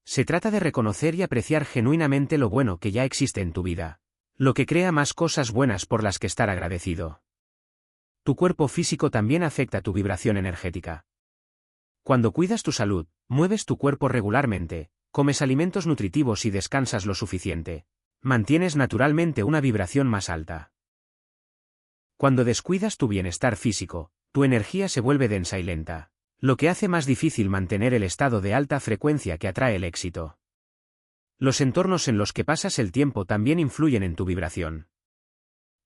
Se trata de reconocer y apreciar genuinamente lo bueno que ya existe en tu vida, lo que crea más cosas buenas por las que estar agradecido. Tu cuerpo físico también afecta tu vibración energética. Cuando cuidas tu salud, mueves tu cuerpo regularmente, comes alimentos nutritivos y descansas lo suficiente. Mantienes naturalmente una vibración más alta. Cuando descuidas tu bienestar físico, tu energía se vuelve densa y lenta, lo que hace más difícil mantener el estado de alta frecuencia que atrae el éxito. Los entornos en los que pasas el tiempo también influyen en tu vibración.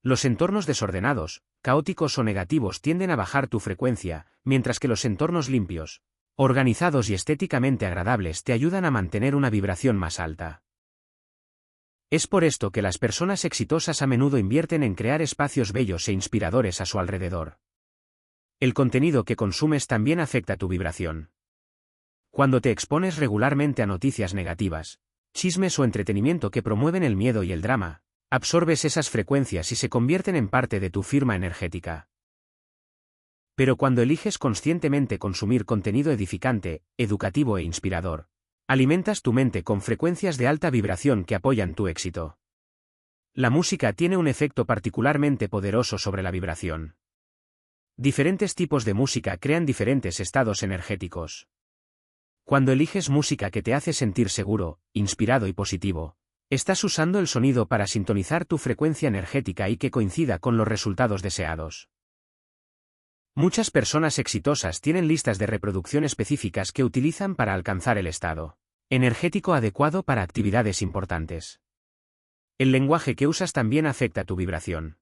Los entornos desordenados, caóticos o negativos tienden a bajar tu frecuencia, mientras que los entornos limpios, organizados y estéticamente agradables te ayudan a mantener una vibración más alta. Es por esto que las personas exitosas a menudo invierten en crear espacios bellos e inspiradores a su alrededor. El contenido que consumes también afecta tu vibración. Cuando te expones regularmente a noticias negativas, chismes o entretenimiento que promueven el miedo y el drama, absorbes esas frecuencias y se convierten en parte de tu firma energética. Pero cuando eliges conscientemente consumir contenido edificante, educativo e inspirador, alimentas tu mente con frecuencias de alta vibración que apoyan tu éxito. La música tiene un efecto particularmente poderoso sobre la vibración. Diferentes tipos de música crean diferentes estados energéticos. Cuando eliges música que te hace sentir seguro, inspirado y positivo, estás usando el sonido para sintonizar tu frecuencia energética y que coincida con los resultados deseados. Muchas personas exitosas tienen listas de reproducción específicas que utilizan para alcanzar el estado energético adecuado para actividades importantes. El lenguaje que usas también afecta tu vibración.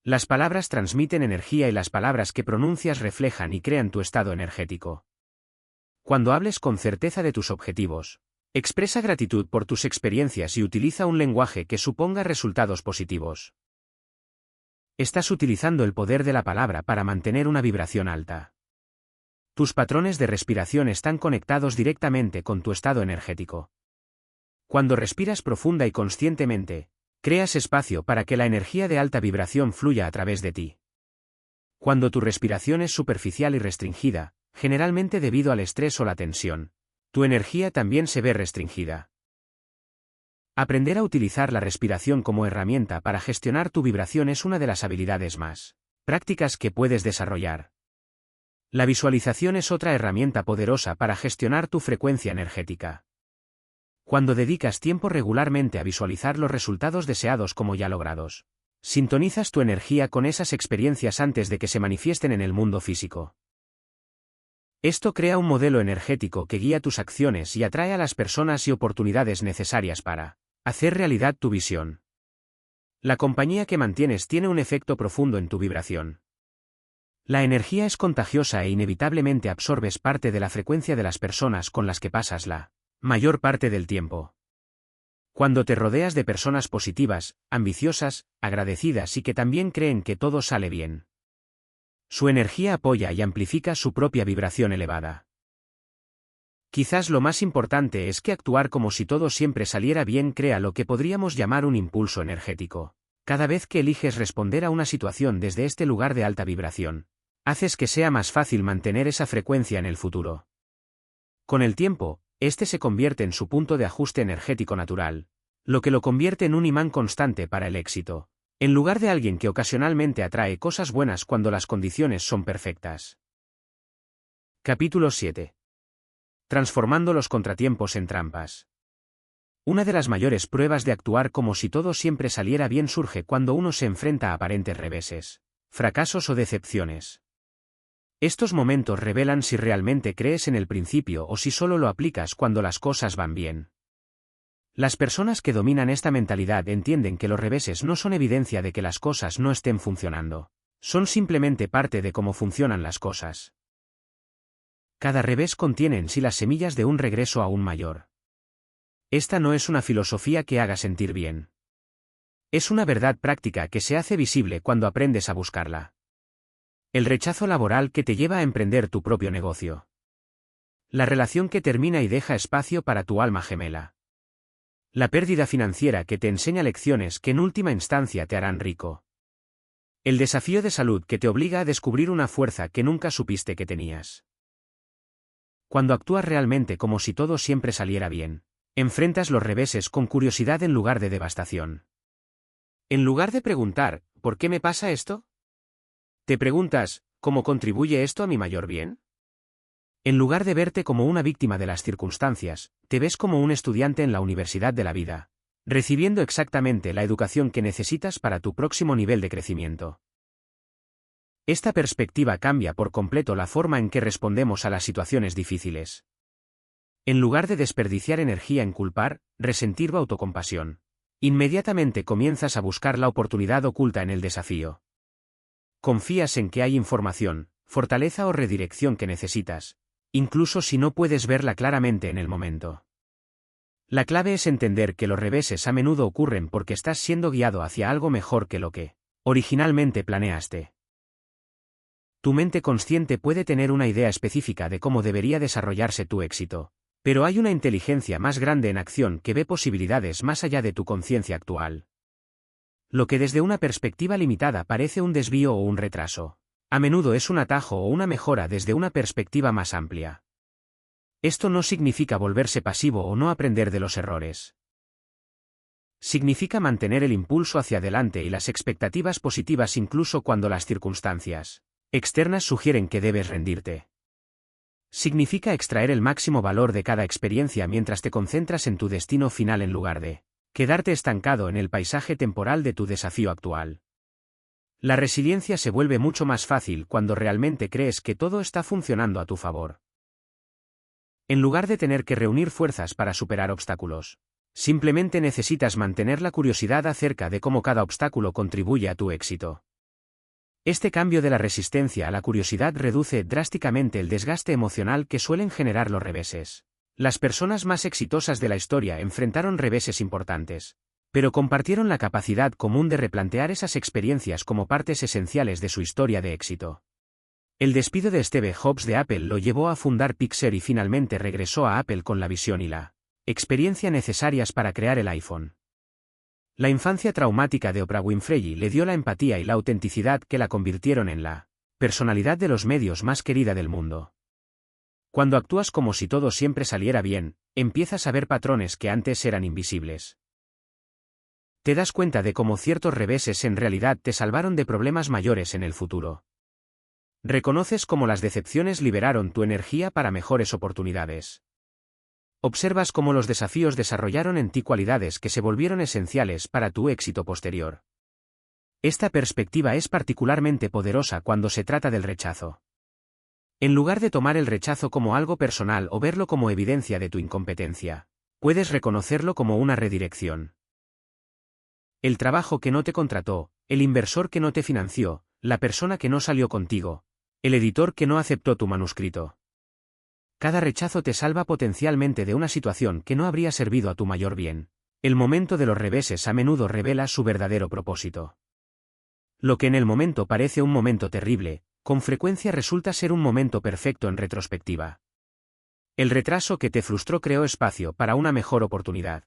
Las palabras transmiten energía y las palabras que pronuncias reflejan y crean tu estado energético. Cuando hables con certeza de tus objetivos, expresa gratitud por tus experiencias y utiliza un lenguaje que suponga resultados positivos. Estás utilizando el poder de la palabra para mantener una vibración alta. Tus patrones de respiración están conectados directamente con tu estado energético. Cuando respiras profunda y conscientemente, creas espacio para que la energía de alta vibración fluya a través de ti. Cuando tu respiración es superficial y restringida, generalmente debido al estrés o la tensión, tu energía también se ve restringida. Aprender a utilizar la respiración como herramienta para gestionar tu vibración es una de las habilidades más prácticas que puedes desarrollar. La visualización es otra herramienta poderosa para gestionar tu frecuencia energética. Cuando dedicas tiempo regularmente a visualizar los resultados deseados como ya logrados, sintonizas tu energía con esas experiencias antes de que se manifiesten en el mundo físico. Esto crea un modelo energético que guía tus acciones y atrae a las personas y oportunidades necesarias para hacer realidad tu visión. La compañía que mantienes tiene un efecto profundo en tu vibración. La energía es contagiosa e inevitablemente absorbes parte de la frecuencia de las personas con las que pasas la mayor parte del tiempo. Cuando te rodeas de personas positivas, ambiciosas, agradecidas y que también creen que todo sale bien, su energía apoya y amplifica su propia vibración elevada. Quizás lo más importante es que actuar como si todo siempre saliera bien crea lo que podríamos llamar un impulso energético. Cada vez que eliges responder a una situación desde este lugar de alta vibración, haces que sea más fácil mantener esa frecuencia en el futuro. Con el tiempo, este se convierte en su punto de ajuste energético natural, lo que lo convierte en un imán constante para el éxito, en lugar de alguien que ocasionalmente atrae cosas buenas cuando las condiciones son perfectas. Capítulo 7. Transformando los contratiempos en trampas. Una de las mayores pruebas de actuar como si todo siempre saliera bien surge cuando uno se enfrenta a aparentes reveses, fracasos o decepciones. Estos momentos revelan si realmente crees en el principio o si solo lo aplicas cuando las cosas van bien. Las personas que dominan esta mentalidad entienden que los reveses no son evidencia de que las cosas no estén funcionando, son simplemente parte de cómo funcionan las cosas. Cada revés contiene en sí las semillas de un regreso aún mayor. Esta no es una filosofía que haga sentir bien. Es una verdad práctica que se hace visible cuando aprendes a buscarla. El rechazo laboral que te lleva a emprender tu propio negocio. La relación que termina y deja espacio para tu alma gemela. La pérdida financiera que te enseña lecciones que en última instancia te harán rico. El desafío de salud que te obliga a descubrir una fuerza que nunca supiste que tenías. Cuando actúas realmente como si todo siempre saliera bien, enfrentas los reveses con curiosidad en lugar de devastación. En lugar de preguntar, ¿por qué me pasa esto?, te preguntas, ¿cómo contribuye esto a mi mayor bien? En lugar de verte como una víctima de las circunstancias, te ves como un estudiante en la universidad de la vida, recibiendo exactamente la educación que necesitas para tu próximo nivel de crecimiento. Esta perspectiva cambia por completo la forma en que respondemos a las situaciones difíciles. En lugar de desperdiciar energía en culpar, resentir o autocompasión, inmediatamente comienzas a buscar la oportunidad oculta en el desafío. Confías en que hay información, fortaleza o redirección que necesitas, incluso si no puedes verla claramente en el momento. La clave es entender que los reveses a menudo ocurren porque estás siendo guiado hacia algo mejor que lo que originalmente planeaste. Tu mente consciente puede tener una idea específica de cómo debería desarrollarse tu éxito, pero hay una inteligencia más grande en acción que ve posibilidades más allá de tu conciencia actual. Lo que desde una perspectiva limitada parece un desvío o un retraso, a menudo es un atajo o una mejora desde una perspectiva más amplia. Esto no significa volverse pasivo o no aprender de los errores. Significa mantener el impulso hacia adelante y las expectativas positivas incluso cuando las circunstancias externas sugieren que debes rendirte. Significa extraer el máximo valor de cada experiencia mientras te concentras en tu destino final en lugar de quedarte estancado en el paisaje temporal de tu desafío actual. La resiliencia se vuelve mucho más fácil cuando realmente crees que todo está funcionando a tu favor. En lugar de tener que reunir fuerzas para superar obstáculos, simplemente necesitas mantener la curiosidad acerca de cómo cada obstáculo contribuye a tu éxito. Este cambio de la resistencia a la curiosidad reduce drásticamente el desgaste emocional que suelen generar los reveses. Las personas más exitosas de la historia enfrentaron reveses importantes, pero compartieron la capacidad común de replantear esas experiencias como partes esenciales de su historia de éxito. El despido de Steve Jobs de Apple lo llevó a fundar Pixar y finalmente regresó a Apple con la visión y la experiencia necesarias para crear el iPhone. La infancia traumática de Oprah Winfrey le dio la empatía y la autenticidad que la convirtieron en la personalidad de los medios más querida del mundo. Cuando actúas como si todo siempre saliera bien, empiezas a ver patrones que antes eran invisibles. Te das cuenta de cómo ciertos reveses en realidad te salvaron de problemas mayores en el futuro. Reconoces cómo las decepciones liberaron tu energía para mejores oportunidades. Observas cómo los desafíos desarrollaron en ti cualidades que se volvieron esenciales para tu éxito posterior. Esta perspectiva es particularmente poderosa cuando se trata del rechazo. En lugar de tomar el rechazo como algo personal o verlo como evidencia de tu incompetencia, puedes reconocerlo como una redirección. El trabajo que no te contrató, el inversor que no te financió, la persona que no salió contigo, el editor que no aceptó tu manuscrito. Cada rechazo te salva potencialmente de una situación que no habría servido a tu mayor bien. El momento de los reveses a menudo revela su verdadero propósito. Lo que en el momento parece un momento terrible, con frecuencia resulta ser un momento perfecto en retrospectiva. El retraso que te frustró creó espacio para una mejor oportunidad.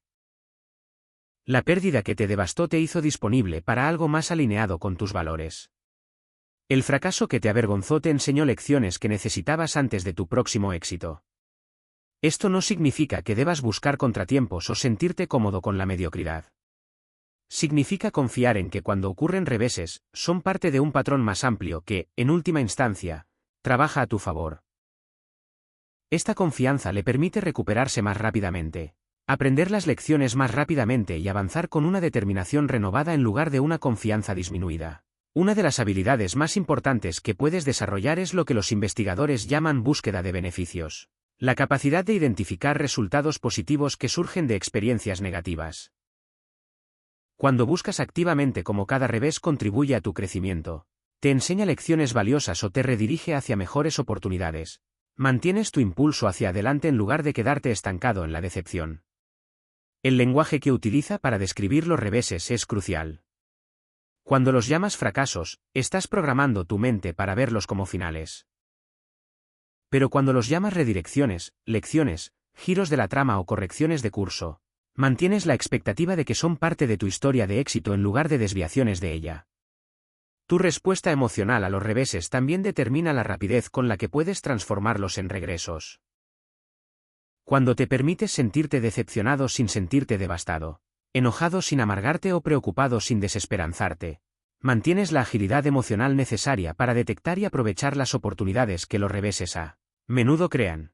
La pérdida que te devastó te hizo disponible para algo más alineado con tus valores. El fracaso que te avergonzó te enseñó lecciones que necesitabas antes de tu próximo éxito. Esto no significa que debas buscar contratiempos o sentirte cómodo con la mediocridad. Significa confiar en que cuando ocurren reveses, son parte de un patrón más amplio que, en última instancia, trabaja a tu favor. Esta confianza le permite recuperarse más rápidamente, aprender las lecciones más rápidamente y avanzar con una determinación renovada en lugar de una confianza disminuida. Una de las habilidades más importantes que puedes desarrollar es lo que los investigadores llaman búsqueda de beneficios. La capacidad de identificar resultados positivos que surgen de experiencias negativas. Cuando buscas activamente cómo cada revés contribuye a tu crecimiento, te enseña lecciones valiosas o te redirige hacia mejores oportunidades, mantienes tu impulso hacia adelante en lugar de quedarte estancado en la decepción. El lenguaje que utiliza para describir los reveses es crucial. Cuando los llamas fracasos, estás programando tu mente para verlos como finales. Pero cuando los llamas redirecciones, lecciones, giros de la trama o correcciones de curso, mantienes la expectativa de que son parte de tu historia de éxito en lugar de desviaciones de ella. Tu respuesta emocional a los reveses también determina la rapidez con la que puedes transformarlos en regresos. Cuando te permites sentirte decepcionado sin sentirte devastado, enojado sin amargarte o preocupado sin desesperanzarte, mantienes la agilidad emocional necesaria para detectar y aprovechar las oportunidades que los reveses a Menudo crean.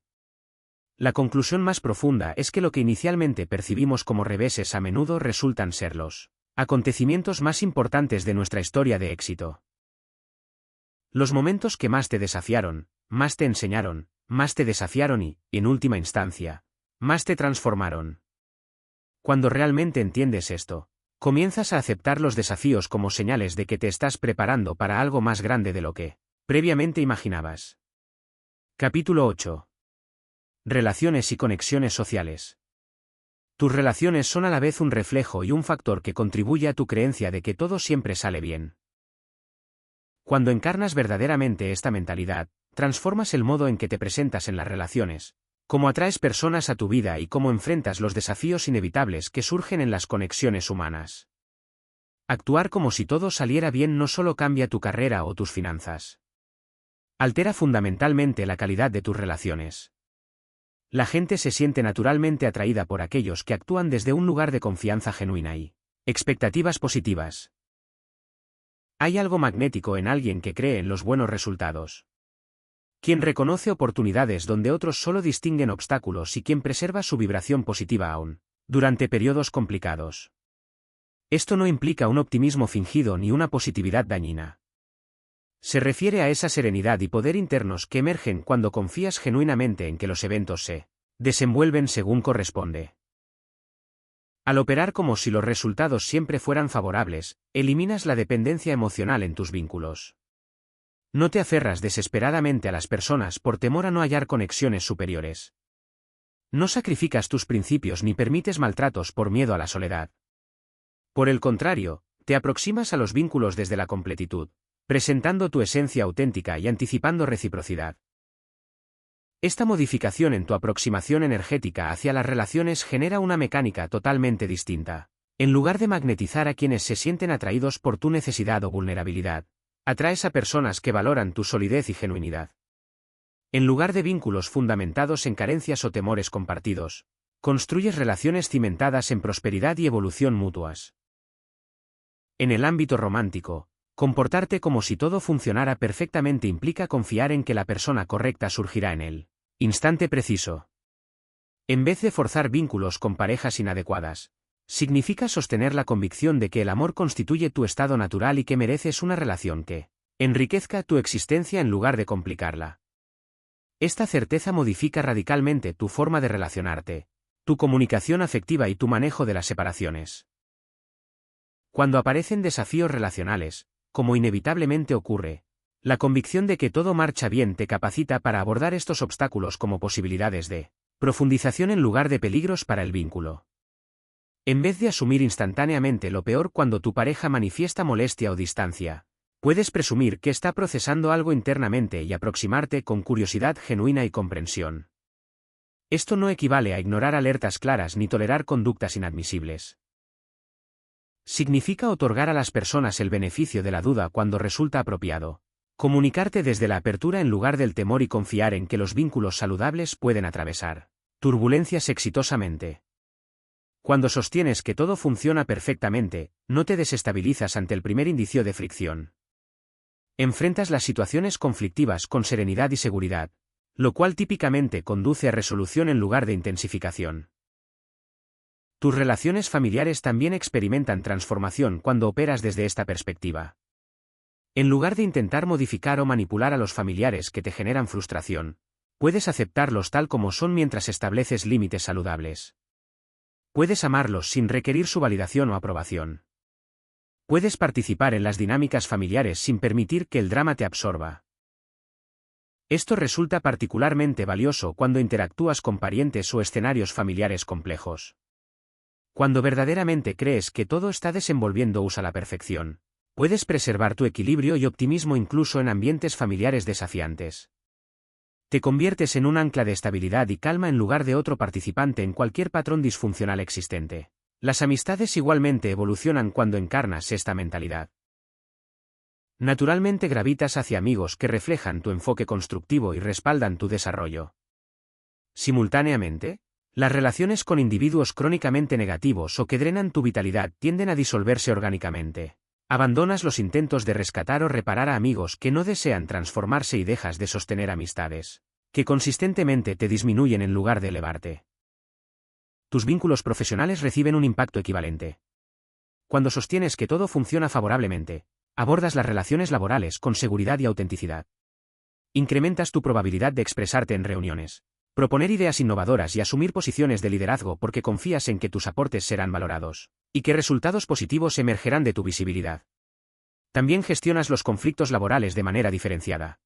La conclusión más profunda es que lo que inicialmente percibimos como reveses a menudo resultan ser los acontecimientos más importantes de nuestra historia de éxito. Los momentos que más te desafiaron, más te enseñaron, más te desafiaron y, en última instancia, más te transformaron. Cuando realmente entiendes esto, comienzas a aceptar los desafíos como señales de que te estás preparando para algo más grande de lo que previamente imaginabas. Capítulo 8. Relaciones y conexiones sociales. Tus relaciones son a la vez un reflejo y un factor que contribuye a tu creencia de que todo siempre sale bien. Cuando encarnas verdaderamente esta mentalidad, transformas el modo en que te presentas en las relaciones, cómo atraes personas a tu vida y cómo enfrentas los desafíos inevitables que surgen en las conexiones humanas. Actuar como si todo saliera bien no solo cambia tu carrera o tus finanzas. Altera fundamentalmente la calidad de tus relaciones. La gente se siente naturalmente atraída por aquellos que actúan desde un lugar de confianza genuina y expectativas positivas. Hay algo magnético en alguien que cree en los buenos resultados. Quien reconoce oportunidades donde otros solo distinguen obstáculos y quien preserva su vibración positiva aún durante periodos complicados. Esto no implica un optimismo fingido ni una positividad dañina. Se refiere a esa serenidad y poder internos que emergen cuando confías genuinamente en que los eventos se desenvuelven según corresponde. Al operar como si los resultados siempre fueran favorables, eliminas la dependencia emocional en tus vínculos. No te aferras desesperadamente a las personas por temor a no hallar conexiones superiores. No sacrificas tus principios ni permites maltratos por miedo a la soledad. Por el contrario, te aproximas a los vínculos desde la completitud, presentando tu esencia auténtica y anticipando reciprocidad. Esta modificación en tu aproximación energética hacia las relaciones genera una mecánica totalmente distinta. En lugar de magnetizar a quienes se sienten atraídos por tu necesidad o vulnerabilidad, atraes a personas que valoran tu solidez y genuinidad. En lugar de vínculos fundamentados en carencias o temores compartidos, construyes relaciones cimentadas en prosperidad y evolución mutuas. En el ámbito romántico, comportarte como si todo funcionara perfectamente implica confiar en que la persona correcta surgirá en el instante preciso. En vez de forzar vínculos con parejas inadecuadas, significa sostener la convicción de que el amor constituye tu estado natural y que mereces una relación que enriquezca tu existencia en lugar de complicarla. Esta certeza modifica radicalmente tu forma de relacionarte, tu comunicación afectiva y tu manejo de las separaciones. Cuando aparecen desafíos relacionales, como inevitablemente ocurre, la convicción de que todo marcha bien te capacita para abordar estos obstáculos como posibilidades de profundización en lugar de peligros para el vínculo. En vez de asumir instantáneamente lo peor cuando tu pareja manifiesta molestia o distancia, puedes presumir que está procesando algo internamente y aproximarte con curiosidad genuina y comprensión. Esto no equivale a ignorar alertas claras ni tolerar conductas inadmisibles. Significa otorgar a las personas el beneficio de la duda cuando resulta apropiado. Comunicarte desde la apertura en lugar del temor y confiar en que los vínculos saludables pueden atravesar turbulencias exitosamente. Cuando sostienes que todo funciona perfectamente, no te desestabilizas ante el primer indicio de fricción. Enfrentas las situaciones conflictivas con serenidad y seguridad, lo cual típicamente conduce a resolución en lugar de intensificación. Tus relaciones familiares también experimentan transformación cuando operas desde esta perspectiva. En lugar de intentar modificar o manipular a los familiares que te generan frustración, puedes aceptarlos tal como son mientras estableces límites saludables. Puedes amarlos sin requerir su validación o aprobación. Puedes participar en las dinámicas familiares sin permitir que el drama te absorba. Esto resulta particularmente valioso cuando interactúas con parientes o escenarios familiares complejos. Cuando verdaderamente crees que todo está desenvolviéndose a la perfección, puedes preservar tu equilibrio y optimismo incluso en ambientes familiares desafiantes. Te conviertes en un ancla de estabilidad y calma en lugar de otro participante en cualquier patrón disfuncional existente. Las amistades igualmente evolucionan cuando encarnas esta mentalidad. Naturalmente gravitas hacia amigos que reflejan tu enfoque constructivo y respaldan tu desarrollo. Simultáneamente, las relaciones con individuos crónicamente negativos o que drenan tu vitalidad tienden a disolverse orgánicamente. Abandonas los intentos de rescatar o reparar a amigos que no desean transformarse y dejas de sostener amistades que consistentemente te disminuyen en lugar de elevarte. Tus vínculos profesionales reciben un impacto equivalente. Cuando sostienes que todo funciona favorablemente, abordas las relaciones laborales con seguridad y autenticidad. Incrementas tu probabilidad de expresarte en reuniones, proponer ideas innovadoras y asumir posiciones de liderazgo porque confías en que tus aportes serán valorados, y que resultados positivos emergerán de tu visibilidad. También gestionas los conflictos laborales de manera diferenciada.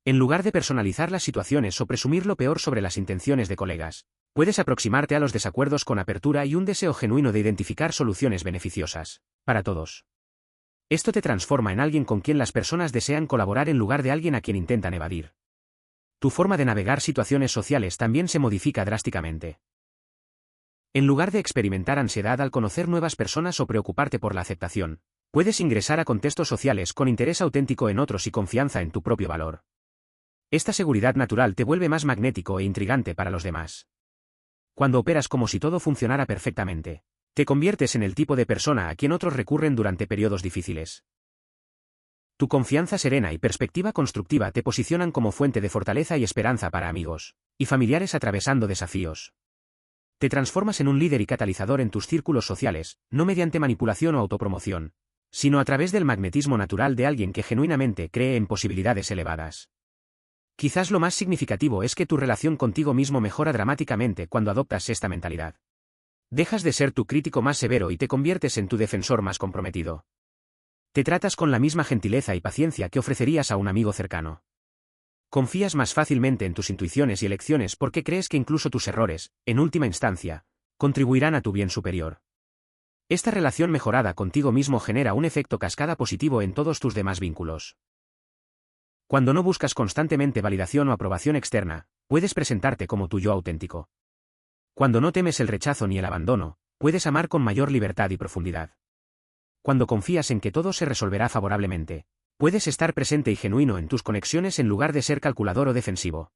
En lugar de personalizar las situaciones o presumir lo peor sobre las intenciones de colegas, puedes aproximarte a los desacuerdos con apertura y un deseo genuino de identificar soluciones beneficiosas para todos. Esto te transforma en alguien con quien las personas desean colaborar en lugar de alguien a quien intentan evadir. Tu forma de navegar situaciones sociales también se modifica drásticamente. En lugar de experimentar ansiedad al conocer nuevas personas o preocuparte por la aceptación, puedes ingresar a contextos sociales con interés auténtico en otros y confianza en tu propio valor. Esta seguridad natural te vuelve más magnético e intrigante para los demás. Cuando operas como si todo funcionara perfectamente, te conviertes en el tipo de persona a quien otros recurren durante periodos difíciles. Tu confianza serena y perspectiva constructiva te posicionan como fuente de fortaleza y esperanza para amigos y familiares atravesando desafíos. Te transformas en un líder y catalizador en tus círculos sociales, no mediante manipulación o autopromoción, sino a través del magnetismo natural de alguien que genuinamente cree en posibilidades elevadas. Quizás lo más significativo es que tu relación contigo mismo mejora dramáticamente cuando adoptas esta mentalidad. Dejas de ser tu crítico más severo y te conviertes en tu defensor más comprometido. Te tratas con la misma gentileza y paciencia que ofrecerías a un amigo cercano. Confías más fácilmente en tus intuiciones y elecciones porque crees que incluso tus errores, en última instancia, contribuirán a tu bien superior. Esta relación mejorada contigo mismo genera un efecto cascada positivo en todos tus demás vínculos. Cuando no buscas constantemente validación o aprobación externa, puedes presentarte como tu yo auténtico. Cuando no temes el rechazo ni el abandono, puedes amar con mayor libertad y profundidad. Cuando confías en que todo se resolverá favorablemente, puedes estar presente y genuino en tus conexiones en lugar de ser calculador o defensivo.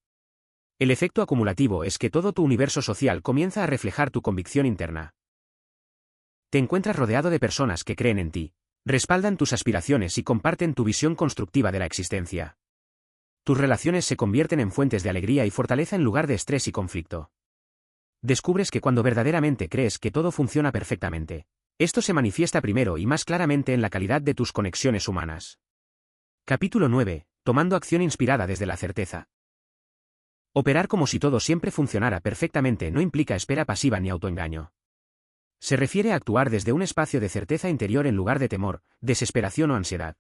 El efecto acumulativo es que todo tu universo social comienza a reflejar tu convicción interna. Te encuentras rodeado de personas que creen en ti, respaldan tus aspiraciones y comparten tu visión constructiva de la existencia. Tus relaciones se convierten en fuentes de alegría y fortaleza en lugar de estrés y conflicto. Descubres que cuando verdaderamente crees que todo funciona perfectamente, esto se manifiesta primero y más claramente en la calidad de tus conexiones humanas. Capítulo 9. Tomando acción inspirada desde la certeza. Operar como si todo siempre funcionara perfectamente no implica espera pasiva ni autoengaño. Se refiere a actuar desde un espacio de certeza interior en lugar de temor, desesperación o ansiedad.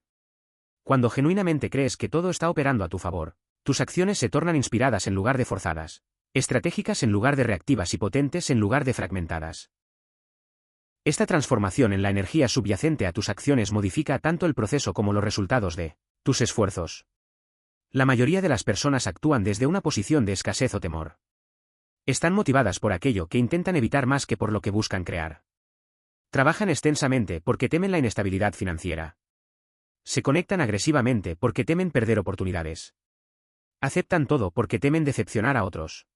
Cuando genuinamente crees que todo está operando a tu favor, tus acciones se tornan inspiradas en lugar de forzadas, estratégicas en lugar de reactivas y potentes en lugar de fragmentadas. Esta transformación en la energía subyacente a tus acciones modifica tanto el proceso como los resultados de tus esfuerzos. La mayoría de las personas actúan desde una posición de escasez o temor. Están motivadas por aquello que intentan evitar más que por lo que buscan crear. Trabajan extensamente porque temen la inestabilidad financiera. Se conectan agresivamente porque temen perder oportunidades. Aceptan todo porque temen decepcionar a otros.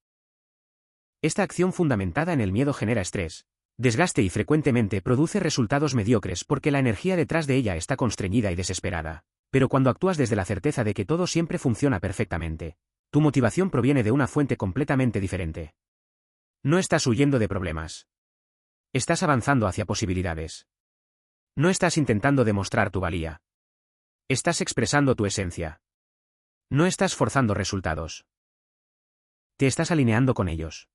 Esta acción fundamentada en el miedo genera estrés, desgaste y frecuentemente produce resultados mediocres porque la energía detrás de ella está constreñida y desesperada. Pero cuando actúas desde la certeza de que todo siempre funciona perfectamente, tu motivación proviene de una fuente completamente diferente. No estás huyendo de problemas. Estás avanzando hacia posibilidades. No estás intentando demostrar tu valía. Estás expresando tu esencia. No estás forzando resultados. Te estás alineando con ellos.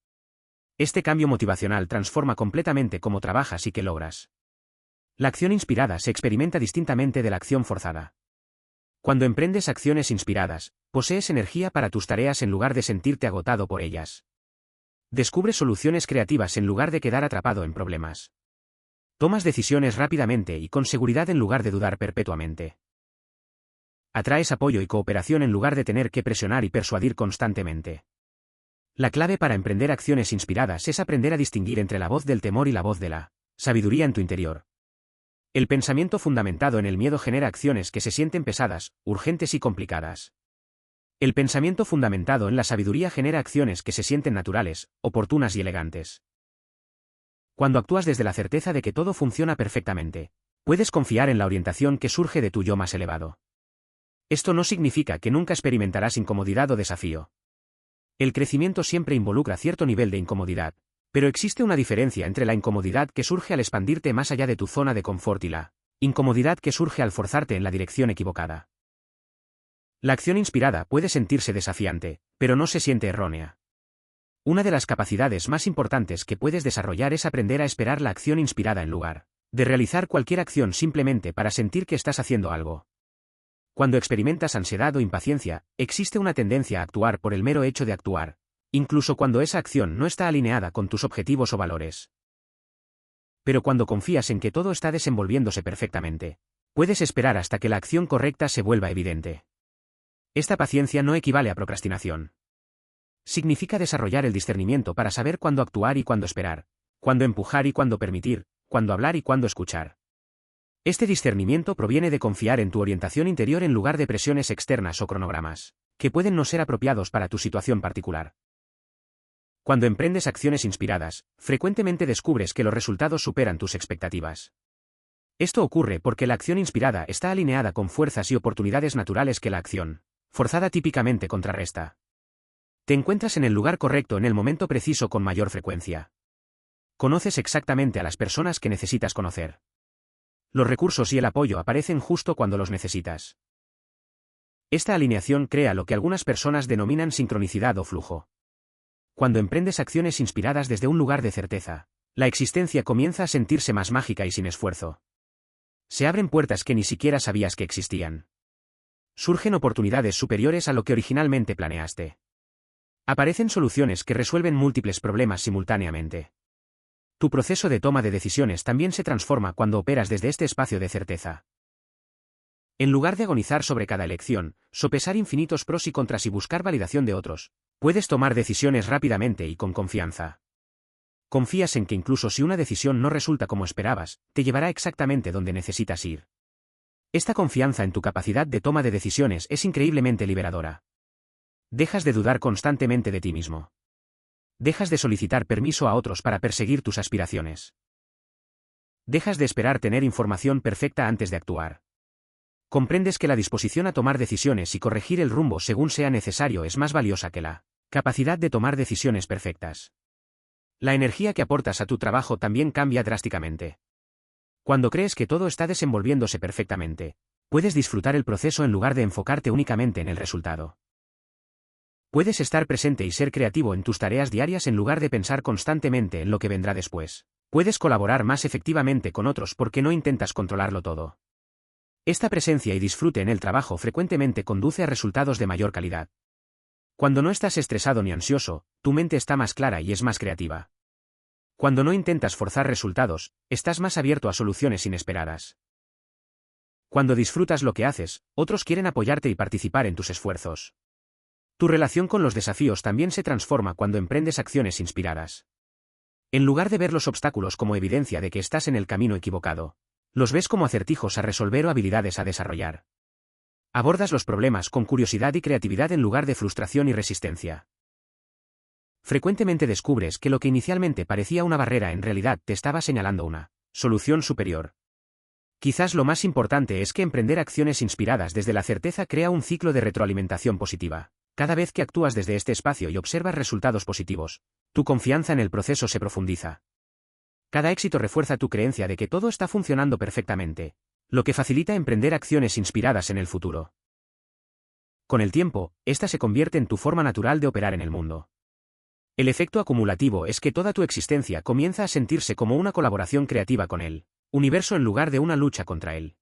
Este cambio motivacional transforma completamente cómo trabajas y qué logras. La acción inspirada se experimenta distintamente de la acción forzada. Cuando emprendes acciones inspiradas, posees energía para tus tareas en lugar de sentirte agotado por ellas. Descubres soluciones creativas en lugar de quedar atrapado en problemas. Tomas decisiones rápidamente y con seguridad en lugar de dudar perpetuamente. Atraes apoyo y cooperación en lugar de tener que presionar y persuadir constantemente. La clave para emprender acciones inspiradas es aprender a distinguir entre la voz del temor y la voz de la sabiduría en tu interior. El pensamiento fundamentado en el miedo genera acciones que se sienten pesadas, urgentes y complicadas. El pensamiento fundamentado en la sabiduría genera acciones que se sienten naturales, oportunas y elegantes. Cuando actúas desde la certeza de que todo funciona perfectamente, puedes confiar en la orientación que surge de tu yo más elevado. Esto no significa que nunca experimentarás incomodidad o desafío. El crecimiento siempre involucra cierto nivel de incomodidad, pero existe una diferencia entre la incomodidad que surge al expandirte más allá de tu zona de confort y la incomodidad que surge al forzarte en la dirección equivocada. La acción inspirada puede sentirse desafiante, pero no se siente errónea. Una de las capacidades más importantes que puedes desarrollar es aprender a esperar la acción inspirada en lugar de realizar cualquier acción simplemente para sentir que estás haciendo algo. Cuando experimentas ansiedad o impaciencia, existe una tendencia a actuar por el mero hecho de actuar, incluso cuando esa acción no está alineada con tus objetivos o valores. Pero cuando confías en que todo está desenvolviéndose perfectamente, puedes esperar hasta que la acción correcta se vuelva evidente. Esta paciencia no equivale a procrastinación. Significa desarrollar el discernimiento para saber cuándo actuar y cuándo esperar, cuándo empujar y cuándo permitir, cuándo hablar y cuándo escuchar. Este discernimiento proviene de confiar en tu orientación interior en lugar de presiones externas o cronogramas, que pueden no ser apropiados para tu situación particular. Cuando emprendes acciones inspiradas, frecuentemente descubres que los resultados superan tus expectativas. Esto ocurre porque la acción inspirada está alineada con fuerzas y oportunidades naturales que la acción forzada típicamente contrarresta. Te encuentras en el lugar correcto en el momento preciso con mayor frecuencia. Conoces exactamente a las personas que necesitas conocer. Los recursos y el apoyo aparecen justo cuando los necesitas. Esta alineación crea lo que algunas personas denominan sincronicidad o flujo. Cuando emprendes acciones inspiradas desde un lugar de certeza, la existencia comienza a sentirse más mágica y sin esfuerzo. Se abren puertas que ni siquiera sabías que existían. Surgen oportunidades superiores a lo que originalmente planeaste. Aparecen soluciones que resuelven múltiples problemas simultáneamente. Tu proceso de toma de decisiones también se transforma cuando operas desde este espacio de certeza. En lugar de agonizar sobre cada elección, sopesar infinitos pros y contras y buscar validación de otros, puedes tomar decisiones rápidamente y con confianza. Confías en que incluso si una decisión no resulta como esperabas, te llevará exactamente donde necesitas ir. Esta confianza en tu capacidad de toma de decisiones es increíblemente liberadora. Dejas de dudar constantemente de ti mismo. Dejas de solicitar permiso a otros para perseguir tus aspiraciones. Dejas de esperar tener información perfecta antes de actuar. Comprendes que la disposición a tomar decisiones y corregir el rumbo según sea necesario es más valiosa que la capacidad de tomar decisiones perfectas. La energía que aportas a tu trabajo también cambia drásticamente. Cuando crees que todo está desenvolviéndose perfectamente, puedes disfrutar el proceso en lugar de enfocarte únicamente en el resultado. Puedes estar presente y ser creativo en tus tareas diarias en lugar de pensar constantemente en lo que vendrá después. Puedes colaborar más efectivamente con otros porque no intentas controlarlo todo. Esta presencia y disfrute en el trabajo frecuentemente conduce a resultados de mayor calidad. Cuando no estás estresado ni ansioso, tu mente está más clara y es más creativa. Cuando no intentas forzar resultados, estás más abierto a soluciones inesperadas. Cuando disfrutas lo que haces, otros quieren apoyarte y participar en tus esfuerzos. Tu relación con los desafíos también se transforma cuando emprendes acciones inspiradas. En lugar de ver los obstáculos como evidencia de que estás en el camino equivocado, los ves como acertijos a resolver o habilidades a desarrollar. Abordas los problemas con curiosidad y creatividad en lugar de frustración y resistencia. Frecuentemente descubres que lo que inicialmente parecía una barrera en realidad te estaba señalando una solución superior. Quizás lo más importante es que emprender acciones inspiradas desde la certeza crea un ciclo de retroalimentación positiva. Cada vez que actúas desde este espacio y observas resultados positivos, tu confianza en el proceso se profundiza. Cada éxito refuerza tu creencia de que todo está funcionando perfectamente, lo que facilita emprender acciones inspiradas en el futuro. Con el tiempo, esta se convierte en tu forma natural de operar en el mundo. El efecto acumulativo es que toda tu existencia comienza a sentirse como una colaboración creativa con el universo en lugar de una lucha contra él.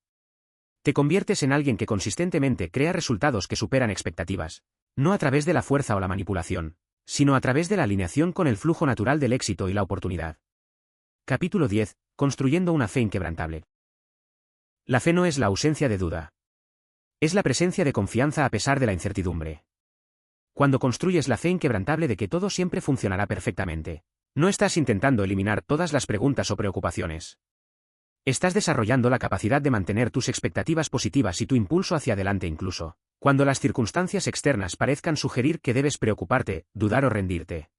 Te conviertes en alguien que consistentemente crea resultados que superan expectativas, no a través de la fuerza o la manipulación, sino a través de la alineación con el flujo natural del éxito y la oportunidad. Capítulo 10. Construyendo una fe inquebrantable. La fe no es la ausencia de duda. Es la presencia de confianza a pesar de la incertidumbre. Cuando construyes la fe inquebrantable de que todo siempre funcionará perfectamente, no estás intentando eliminar todas las preguntas o preocupaciones. Estás desarrollando la capacidad de mantener tus expectativas positivas y tu impulso hacia adelante incluso cuando las circunstancias externas parezcan sugerir que debes preocuparte, dudar o rendirte.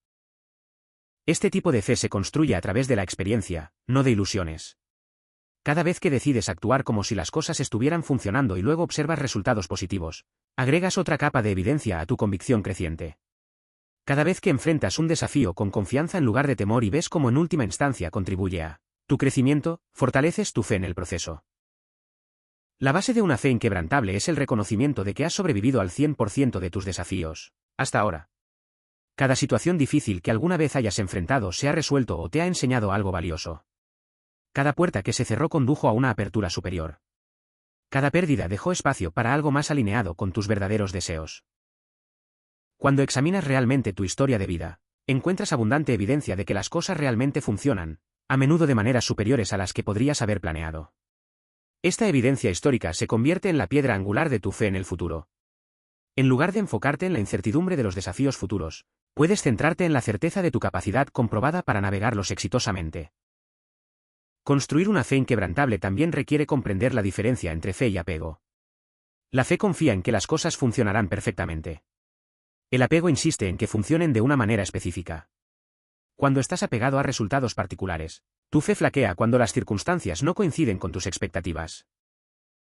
Este tipo de fe se construye a través de la experiencia, no de ilusiones. Cada vez que decides actuar como si las cosas estuvieran funcionando y luego observas resultados positivos, agregas otra capa de evidencia a tu convicción creciente. Cada vez que enfrentas un desafío con confianza en lugar de temor y ves cómo en última instancia contribuye a tu crecimiento, fortaleces tu fe en el proceso. La base de una fe inquebrantable es el reconocimiento de que has sobrevivido al 100% de tus desafíos, hasta ahora. Cada situación difícil que alguna vez hayas enfrentado se ha resuelto o te ha enseñado algo valioso. Cada puerta que se cerró condujo a una apertura superior. Cada pérdida dejó espacio para algo más alineado con tus verdaderos deseos. Cuando examinas realmente tu historia de vida, encuentras abundante evidencia de que las cosas realmente funcionan, a menudo de maneras superiores a las que podrías haber planeado. Esta evidencia histórica se convierte en la piedra angular de tu fe en el futuro. En lugar de enfocarte en la incertidumbre de los desafíos futuros, puedes centrarte en la certeza de tu capacidad comprobada para navegarlos exitosamente. Construir una fe inquebrantable también requiere comprender la diferencia entre fe y apego. La fe confía en que las cosas funcionarán perfectamente. El apego insiste en que funcionen de una manera específica. Cuando estás apegado a resultados particulares, tu fe flaquea cuando las circunstancias no coinciden con tus expectativas.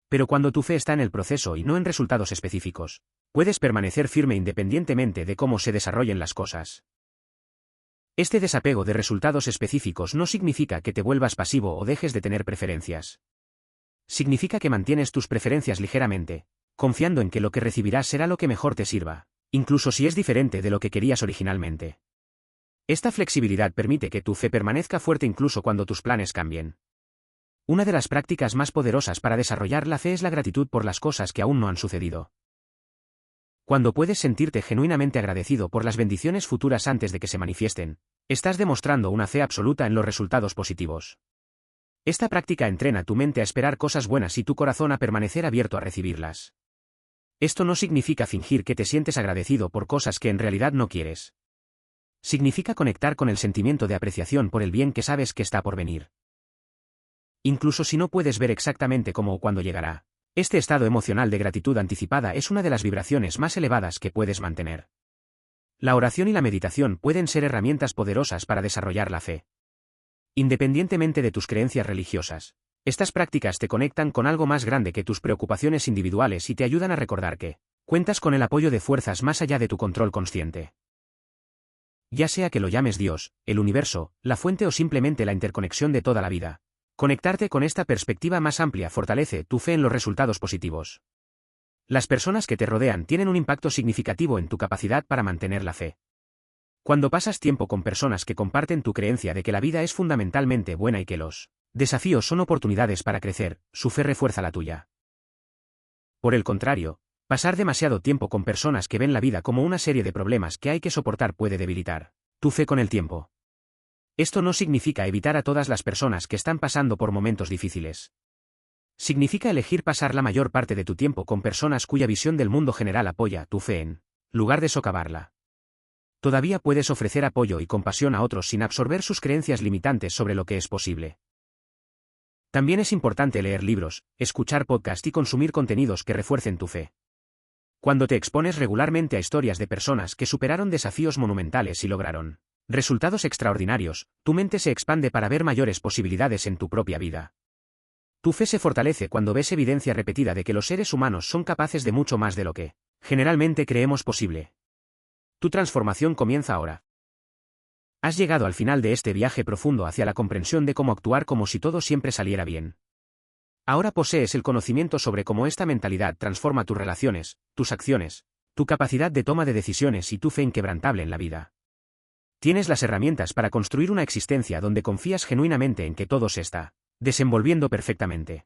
Pero cuando tu fe está en el proceso y no en resultados específicos, puedes permanecer firme independientemente de cómo se desarrollen las cosas. Este desapego de resultados específicos no significa que te vuelvas pasivo o dejes de tener preferencias. Significa que mantienes tus preferencias ligeramente, confiando en que lo que recibirás será lo que mejor te sirva, incluso si es diferente de lo que querías originalmente. Esta flexibilidad permite que tu fe permanezca fuerte incluso cuando tus planes cambien. Una de las prácticas más poderosas para desarrollar la fe es la gratitud por las cosas que aún no han sucedido. Cuando puedes sentirte genuinamente agradecido por las bendiciones futuras antes de que se manifiesten, estás demostrando una fe absoluta en los resultados positivos. Esta práctica entrena tu mente a esperar cosas buenas y tu corazón a permanecer abierto a recibirlas. Esto no significa fingir que te sientes agradecido por cosas que en realidad no quieres. Significa conectar con el sentimiento de apreciación por el bien que sabes que está por venir. Incluso si no puedes ver exactamente cómo o cuándo llegará, este estado emocional de gratitud anticipada es una de las vibraciones más elevadas que puedes mantener. La oración y la meditación pueden ser herramientas poderosas para desarrollar la fe. Independientemente de tus creencias religiosas, estas prácticas te conectan con algo más grande que tus preocupaciones individuales y te ayudan a recordar que cuentas con el apoyo de fuerzas más allá de tu control consciente. Ya sea que lo llames Dios, el universo, la fuente o simplemente la interconexión de toda la vida, conectarte con esta perspectiva más amplia fortalece tu fe en los resultados positivos. Las personas que te rodean tienen un impacto significativo en tu capacidad para mantener la fe. Cuando pasas tiempo con personas que comparten tu creencia de que la vida es fundamentalmente buena y que los desafíos son oportunidades para crecer, su fe refuerza la tuya. Por el contrario, pasar demasiado tiempo con personas que ven la vida como una serie de problemas que hay que soportar puede debilitar tu fe con el tiempo. Esto no significa evitar a todas las personas que están pasando por momentos difíciles. Significa elegir pasar la mayor parte de tu tiempo con personas cuya visión del mundo general apoya tu fe en lugar de socavarla. Todavía puedes ofrecer apoyo y compasión a otros sin absorber sus creencias limitantes sobre lo que es posible. También es importante leer libros, escuchar podcasts y consumir contenidos que refuercen tu fe. Cuando te expones regularmente a historias de personas que superaron desafíos monumentales y lograron resultados extraordinarios, tu mente se expande para ver mayores posibilidades en tu propia vida. Tu fe se fortalece cuando ves evidencia repetida de que los seres humanos son capaces de mucho más de lo que generalmente creemos posible. Tu transformación comienza ahora. Has llegado al final de este viaje profundo hacia la comprensión de cómo actuar como si todo siempre saliera bien. Ahora posees el conocimiento sobre cómo esta mentalidad transforma tus relaciones, tus acciones, tu capacidad de toma de decisiones y tu fe inquebrantable en la vida. Tienes las herramientas para construir una existencia donde confías genuinamente en que todo se está desenvolviendo perfectamente.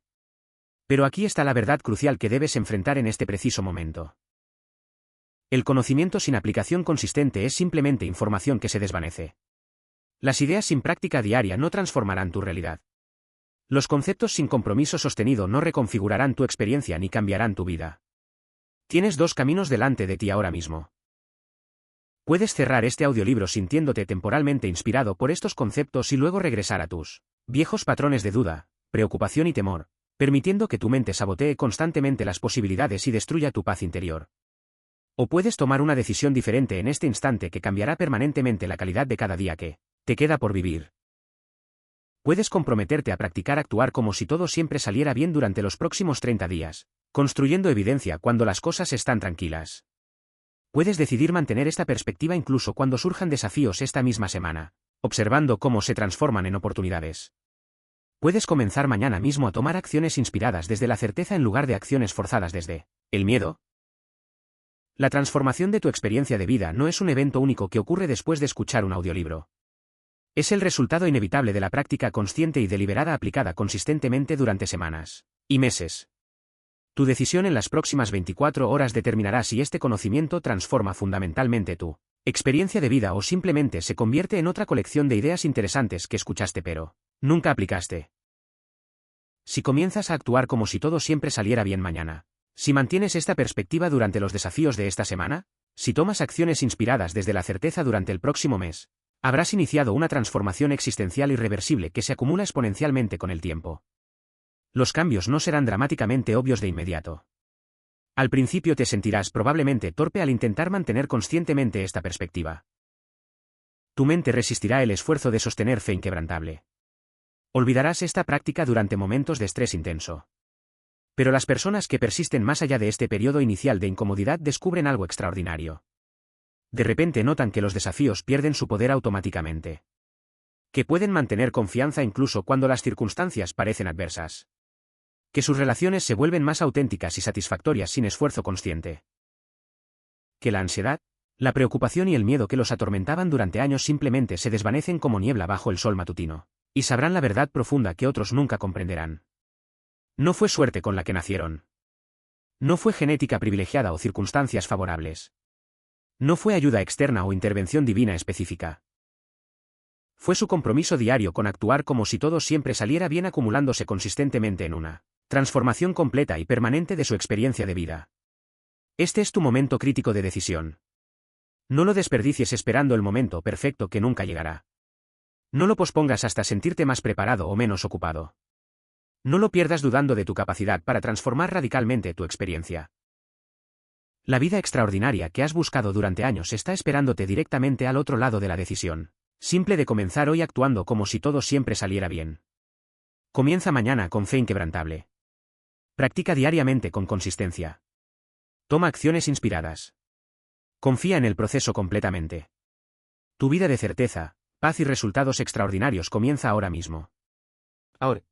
Pero aquí está la verdad crucial que debes enfrentar en este preciso momento. El conocimiento sin aplicación consistente es simplemente información que se desvanece. Las ideas sin práctica diaria no transformarán tu realidad. Los conceptos sin compromiso sostenido no reconfigurarán tu experiencia ni cambiarán tu vida. Tienes dos caminos delante de ti ahora mismo. Puedes cerrar este audiolibro sintiéndote temporalmente inspirado por estos conceptos y luego regresar a tus viejos patrones de duda, preocupación y temor, permitiendo que tu mente sabotee constantemente las posibilidades y destruya tu paz interior. O puedes tomar una decisión diferente en este instante que cambiará permanentemente la calidad de cada día que te queda por vivir. Puedes comprometerte a practicar actuar como si todo siempre saliera bien durante los próximos 30 días, construyendo evidencia cuando las cosas están tranquilas. Puedes decidir mantener esta perspectiva incluso cuando surjan desafíos esta misma semana, observando cómo se transforman en oportunidades. Puedes comenzar mañana mismo a tomar acciones inspiradas desde la certeza en lugar de acciones forzadas desde el miedo. La transformación de tu experiencia de vida no es un evento único que ocurre después de escuchar un audiolibro. Es el resultado inevitable de la práctica consciente y deliberada aplicada consistentemente durante semanas y meses. Tu decisión en las próximas 24 horas determinará si este conocimiento transforma fundamentalmente tu experiencia de vida o simplemente se convierte en otra colección de ideas interesantes que escuchaste pero nunca aplicaste. Si comienzas a actuar como si todo siempre saliera bien mañana, si mantienes esta perspectiva durante los desafíos de esta semana, si tomas acciones inspiradas desde la certeza durante el próximo mes, habrás iniciado una transformación existencial irreversible que se acumula exponencialmente con el tiempo. Los cambios no serán dramáticamente obvios de inmediato. Al principio te sentirás probablemente torpe al intentar mantener conscientemente esta perspectiva. Tu mente resistirá el esfuerzo de sostener fe inquebrantable. Olvidarás esta práctica durante momentos de estrés intenso. Pero las personas que persisten más allá de este periodo inicial de incomodidad descubren algo extraordinario. De repente notan que los desafíos pierden su poder automáticamente. Que pueden mantener confianza incluso cuando las circunstancias parecen adversas. Que sus relaciones se vuelven más auténticas y satisfactorias sin esfuerzo consciente. Que la ansiedad, la preocupación y el miedo que los atormentaban durante años simplemente se desvanecen como niebla bajo el sol matutino, y sabrán la verdad profunda que otros nunca comprenderán. No fue suerte con la que nacieron. No fue genética privilegiada o circunstancias favorables. No fue ayuda externa o intervención divina específica. Fue su compromiso diario con actuar como si todo siempre saliera bien acumulándose consistentemente en una transformación completa y permanente de su experiencia de vida. Este es tu momento crítico de decisión. No lo desperdicies esperando el momento perfecto que nunca llegará. No lo pospongas hasta sentirte más preparado o menos ocupado. No lo pierdas dudando de tu capacidad para transformar radicalmente tu experiencia. La vida extraordinaria que has buscado durante años está esperándote directamente al otro lado de la decisión simple de comenzar hoy actuando como si todo siempre saliera bien. Comienza mañana con fe inquebrantable. Practica diariamente con consistencia. Toma acciones inspiradas. Confía en el proceso completamente. Tu vida de certeza, paz y resultados extraordinarios comienza ahora mismo. Ahora.